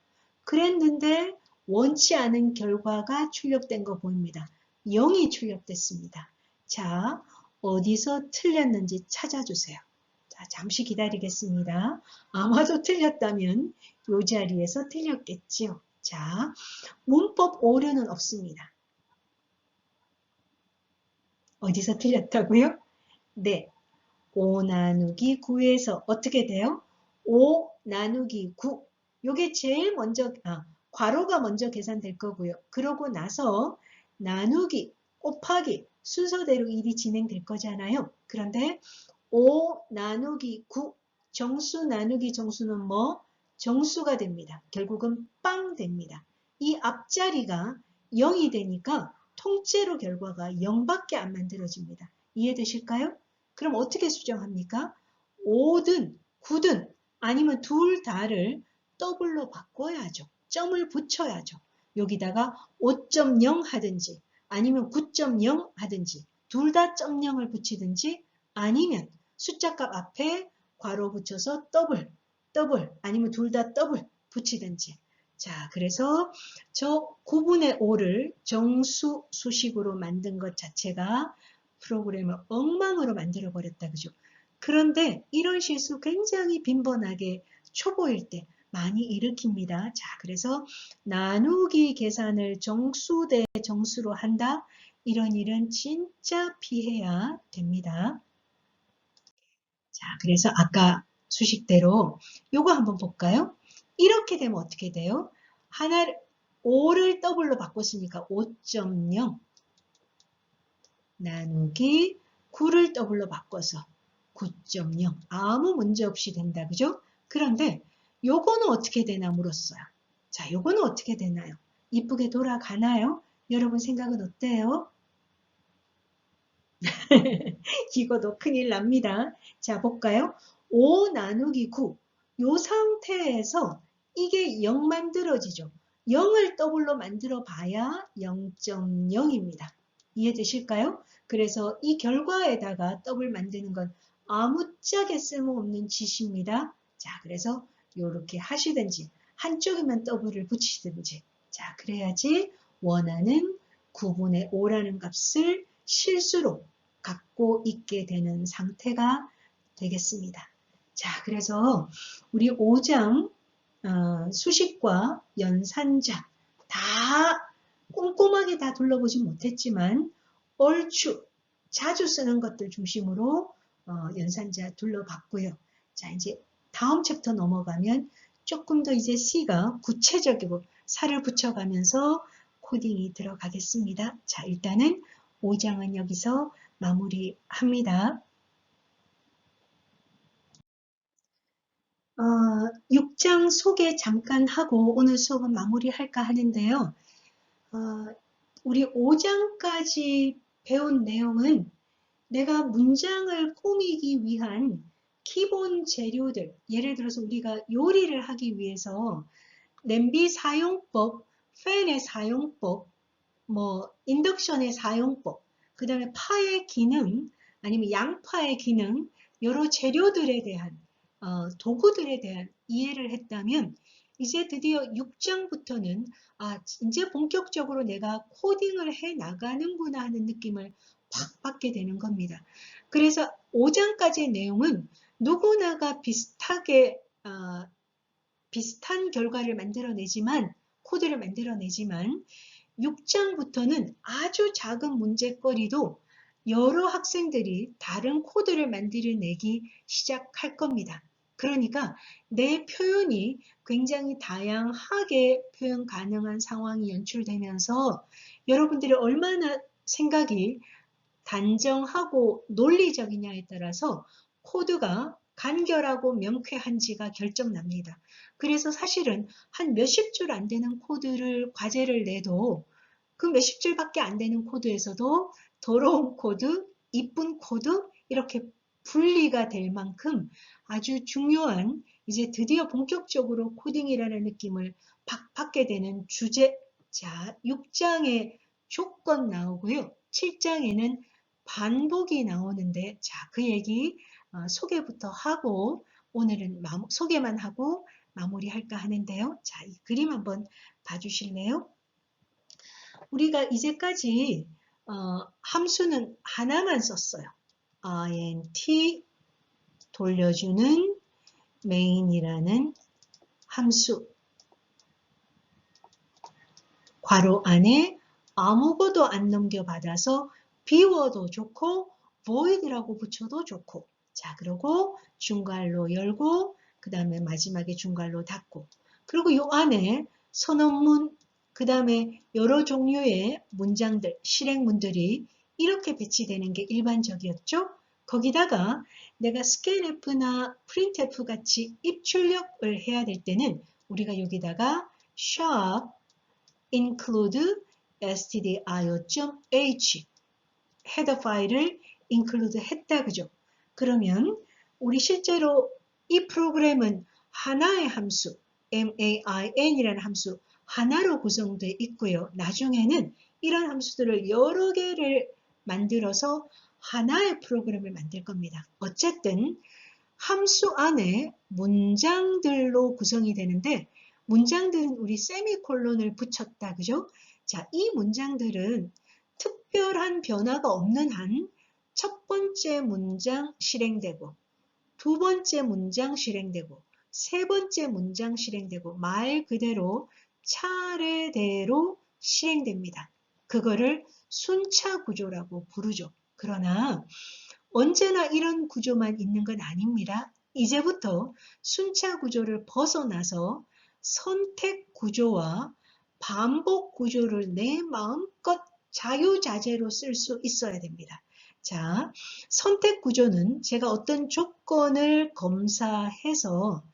그랬는데 원치 않은 결과가 출력된 거 보입니다. 0이 출력됐습니다. 자, 어디서 틀렸는지 찾아주세요. 자, 잠시 기다리겠습니다. 아마도 틀렸다면 이 자리에서 틀렸겠지요. 자, 문법 오류는 없습니다. 어디서 틀렸다고요? 네. 5 나누기 9에서 어떻게 돼요? 5 나누기 9. 요게 제일 먼저, 괄호가 먼저 계산될 거고요. 그러고 나서 나누기, 곱하기 순서대로 일이 진행될 거잖아요. 그런데 5 나누기 9, 정수 나누기 정수는 뭐? 정수가 됩니다. 결국은 빵 됩니다. 이 앞자리가 0이 되니까 통째로 결과가 0밖에 안 만들어집니다. 이해되실까요? 그럼 어떻게 수정합니까? 5든 9든 아니면 둘 다를 더블로 바꿔야죠. 점을 붙여야죠. 여기다가 5.0 하든지 아니면 9.0 하든지 둘 다 점 0을 붙이든지 아니면 숫자값 앞에 괄호 붙여서 더블 아니면 둘 다 더블 붙이든지. 자, 그래서 저 9분의 5를 정수 수식으로 만든 것 자체가 프로그램을 엉망으로 만들어 버렸다. 그죠? 그런데 이런 실수 굉장히 빈번하게 초보일 때 많이 일으킵니다. 자, 그래서 나누기 계산을 정수 대 정수로 한다. 이런 일은 진짜 피해야 됩니다. 자, 그래서 아까 수식대로 요거 한번 볼까요? 이렇게 되면 어떻게 돼요? 하나를 5를 더블로 바꿨으니까 5.0 나누기 9를 더블로 바꿔서 9.0 아무 문제 없이 된다. 그죠? 그런데 요거는 어떻게 되나 물었어요. 자, 요거는 어떻게 되나요? 이쁘게 돌아가나요? 여러분 생각은 어때요? 이거도 큰일 납니다. 자, 볼까요? 5 나누기 9. 이 상태에서 이게 0 만들어지죠. 0을 더블로 만들어 봐야 0.0입니다. 이해되실까요? 그래서 이 결과에다가 더블 만드는 건 아무짝에 쓸모없는 짓입니다. 자, 그래서 이렇게 하시든지 한쪽에만 더블을 붙이든지 자, 그래야지 원하는 9분의 5라는 값을 실수로 갖고 있게 되는 상태가 되겠습니다. 자, 그래서 우리 5장 수식과 연산자 다 꼼꼼하게 다 둘러보지 못했지만 얼추 자주 쓰는 것들 중심으로 연산자 둘러봤고요. 자, 이제 다음 챕터 넘어가면 조금 더 이제 C가 구체적이고 살을 붙여가면서 코딩이 들어가겠습니다. 자, 일단은 5장은 여기서 마무리합니다. 6장 소개 잠깐 하고 오늘 수업은 마무리할까 하는데요. 우리 5장까지 배운 내용은 내가 문장을 꾸미기 위한 기본 재료들, 예를 들어서 우리가 요리를 하기 위해서 냄비 사용법, 팬의 사용법, 인덕션의 사용법, 그 다음에 파의 기능, 아니면 양파의 기능, 여러 재료들에 대한, 도구들에 대한 이해를 했다면, 이제 드디어 6장부터는, 이제 본격적으로 내가 코딩을 해 나가는구나 하는 느낌을 확 받게 되는 겁니다. 그래서 5장까지의 내용은 누구나가 비슷한 결과를 만들어내지만, 코드를 만들어내지만, 6장부터는 아주 작은 문제거리도 여러 학생들이 다른 코드를 만들어내기 시작할 겁니다. 그러니까 내 표현이 굉장히 다양하게 표현 가능한 상황이 연출되면서 여러분들이 얼마나 생각이 단정하고 논리적이냐에 따라서 코드가 간결하고 명쾌한지가 결정납니다. 그래서 사실은 한 몇십 줄 안 되는 코드를 과제를 내도 그 몇십 줄밖에 안 되는 코드에서도 더러운 코드, 이쁜 코드 이렇게 분리가 될 만큼 아주 중요한 이제 드디어 본격적으로 코딩이라는 느낌을 받게 되는 주제. 자, 6장의 조건 나오고요. 7장에는 반복이 나오는데 자, 그 얘기 소개부터 하고 오늘은 소개만 하고 마무리할까 하는데요. 자, 이 그림 한번 봐주실래요? 우리가 이제까지 함수는 하나만 썼어요. int 돌려주는 main이라는 함수 괄호 안에 아무것도 안 넘겨받아서 비워도 좋고 void라고 붙여도 좋고 자 그리고 중괄호 열고 그 다음에 마지막에 중괄호 닫고 그리고 이 안에 선언문 그 다음에 여러 종류의 문장들 실행문들이 이렇게 배치되는 게 일반적이었죠. 거기다가 내가 scanf나 printf 같이 입출력을 해야 될 때는 우리가 여기다가 sharp include stdio.h 헤더 파일을 include 했다. 그죠? 그러면 우리 실제로 이 프로그램은 하나의 함수 main이라는 함수 하나로 구성되어 있고요. 나중에는 이런 함수들을 여러 개를 만들어서 하나의 프로그램을 만들 겁니다. 어쨌든 함수 안에 문장들로 구성이 되는데 문장들은 우리 세미콜론을 붙였다. 그죠? 자, 이 문장들은 특별한 변화가 없는 한 첫 번째 문장 실행되고 두 번째 문장 실행되고 세 번째 문장 실행되고 말 그대로 차례대로 실행됩니다. 그거를 순차 구조라고 부르죠. 그러나 언제나 이런 구조만 있는 건 아닙니다. 이제부터 순차 구조를 벗어나서 선택 구조와 반복 구조를 내 마음껏 자유자재로 쓸 수 있어야 됩니다. 자, 선택 구조는 제가 어떤 조건을 검사해서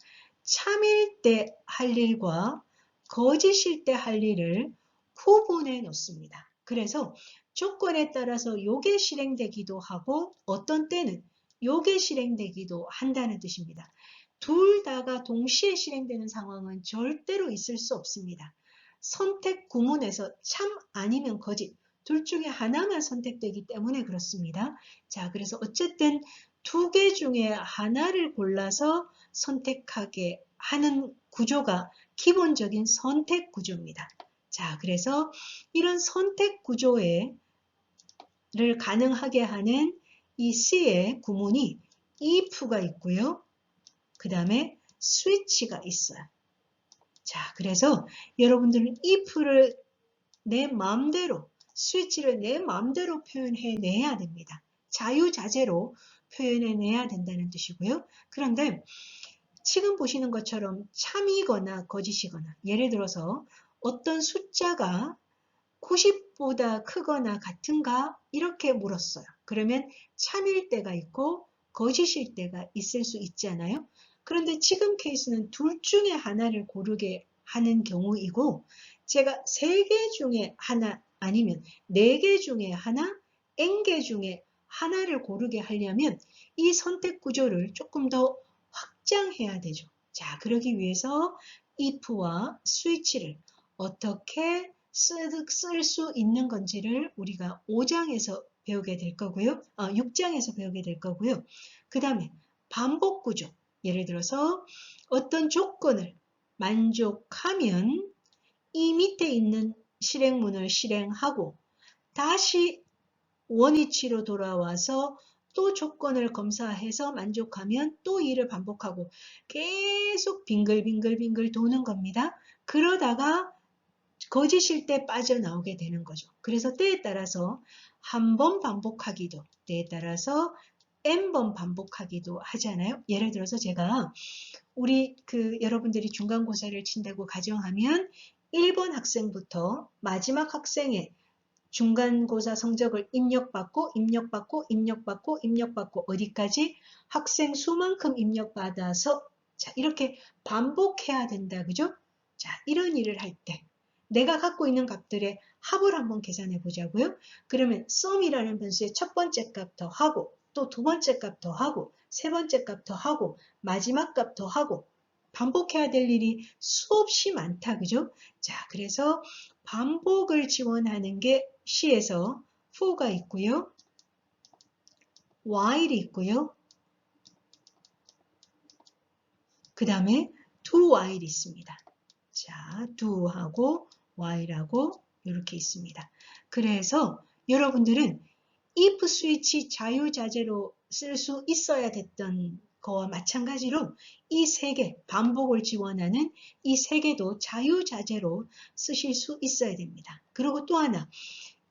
참일 때 할 일과 거짓일 때 할 일을 구분해 놓습니다. 그래서 조건에 따라서 요게 실행되기도 하고 어떤 때는 요게 실행되기도 한다는 뜻입니다. 둘 다가 동시에 실행되는 상황은 절대로 있을 수 없습니다. 선택 구문에서 참 아니면 거짓 둘 중에 하나만 선택되기 때문에 그렇습니다. 자, 그래서 어쨌든 두 개 중에 하나를 골라서 선택하게 하는 구조가 기본적인 선택 구조입니다. 자, 그래서 이런 선택 구조를 가능하게 하는 이 C의 구문이 if가 있고요. 그 다음에 switch가 있어요. 자, 그래서 여러분들은 if를 내 마음대로 스위치를 내 마음대로 표현해내야 됩니다. 자유자재로 표현해내야 된다는 뜻이고요. 그런데 지금 보시는 것처럼 참이거나 거짓이거나 예를 들어서 어떤 숫자가 90보다 크거나 같은가 이렇게 물었어요. 그러면 참일 때가 있고 거짓일 때가 있을 수 있잖아요. 그런데 지금 케이스는 둘 중에 하나를 고르게 하는 경우이고 제가 3개 중에 하나 아니면 4개 중에 하나, n개 중에 하나를 고르게 하려면 이 선택 구조를 조금 더 확장해야 되죠. 자, 그러기 위해서 if와 switch를 어떻게 쓸 수 있는 건지를 우리가 5장에서 배우게 될 거고요. 6장에서 배우게 될 거고요. 그 다음에 반복 구조. 예를 들어서 어떤 조건을 만족하면 이 밑에 있는 실행문을 실행하고 다시 원위치로 돌아와서 또 조건을 검사해서 만족하면 또 일을 반복하고 계속 빙글빙글 도는 겁니다. 그러다가 거짓일 때 빠져나오게 되는 거죠. 그래서 때에 따라서 한 번 반복하기도, 때에 따라서 n번 반복하기도 하잖아요. 예를 들어서 제가 우리 여러분들이 중간고사를 친다고 가정하면 1번 학생부터 마지막 학생의 중간고사 성적을 입력받고 어디까지 학생 수만큼 입력받아서 자, 이렇게 반복해야 된다. 그죠? 자, 이런 일을 할 때 내가 갖고 있는 값들의 합을 한번 계산해 보자고요. 그러면 sum이라는 변수의 첫 번째 값 더하고 또 두 번째 값 더하고 세 번째 값 더하고 마지막 값 더하고 반복해야 될 일이 수없이 많다. 그죠? 자, 그래서 반복을 지원하는 게 C에서 for가 있고요. while이 있고요. 그 다음에 do while이 있습니다. 자, do하고 while하고 이렇게 있습니다. 그래서 여러분들은 if 스위치 자유자재로 쓸 수 있어야 됐던 거와 마찬가지로 이 세 개, 반복을 지원하는 이 세 개도 자유자재로 쓰실 수 있어야 됩니다. 그리고 또 하나,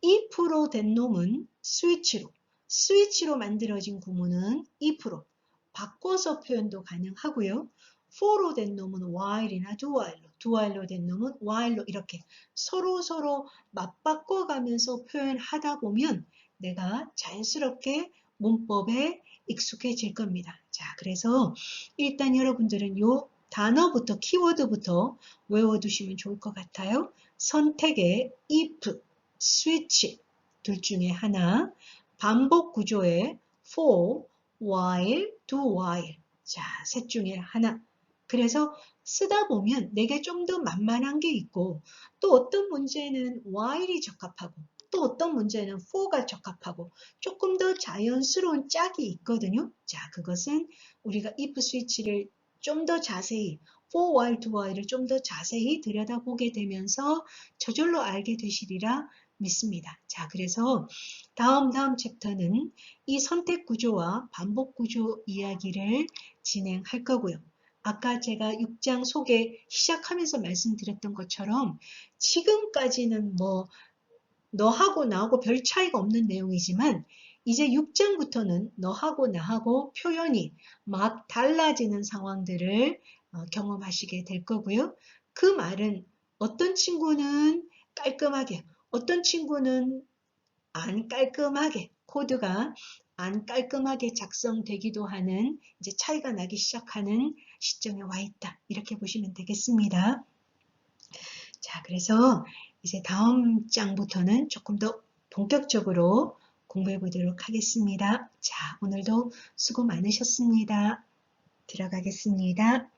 if로 된 놈은 스위치로 만들어진 구문은 if로 바꿔서 표현도 가능하고요. for로 된 놈은 while이나 dowhile로 된 놈은 while로 이렇게 서로 맞바꿔 가면서 표현하다 보면 내가 자연스럽게 문법에 익숙해질 겁니다. 자, 그래서 일단 여러분들은 요 단어부터 키워드부터 외워두시면 좋을 것 같아요. 선택의 if, switch 둘 중에 하나, 반복 구조의 for, while, do while 자, 셋 중에 하나. 그래서 쓰다 보면 내게 좀 더 만만한 게 있고 또 어떤 문제는 while이 적합하고 또 어떤 문제는 for가 적합하고 조금 더 자연스러운 짝이 있거든요. 자, 그것은 우리가 if 스위치를 좀 더 자세히 for while, do while을 좀 더 자세히 들여다보게 되면서 저절로 알게 되시리라 믿습니다. 자, 그래서 다음 챕터는 이 선택 구조와 반복 구조 이야기를 진행할 거고요. 아까 제가 6장 소개 시작하면서 말씀드렸던 것처럼 지금까지는 뭐 너하고 나하고 별 차이가 없는 내용이지만 이제 6장부터는 너하고 나하고 표현이 막 달라지는 상황들을 경험하시게 될 거고요. 그 말은 어떤 친구는 깔끔하게, 어떤 친구는 안 깔끔하게, 코드가 안 깔끔하게 작성되기도 하는 이제 차이가 나기 시작하는 시점에 와 있다. 이렇게 보시면 되겠습니다. 자, 그래서 이제 다음 장부터는 조금 더 본격적으로 공부해 보도록 하겠습니다. 자, 오늘도 수고 많으셨습니다. 들어가겠습니다.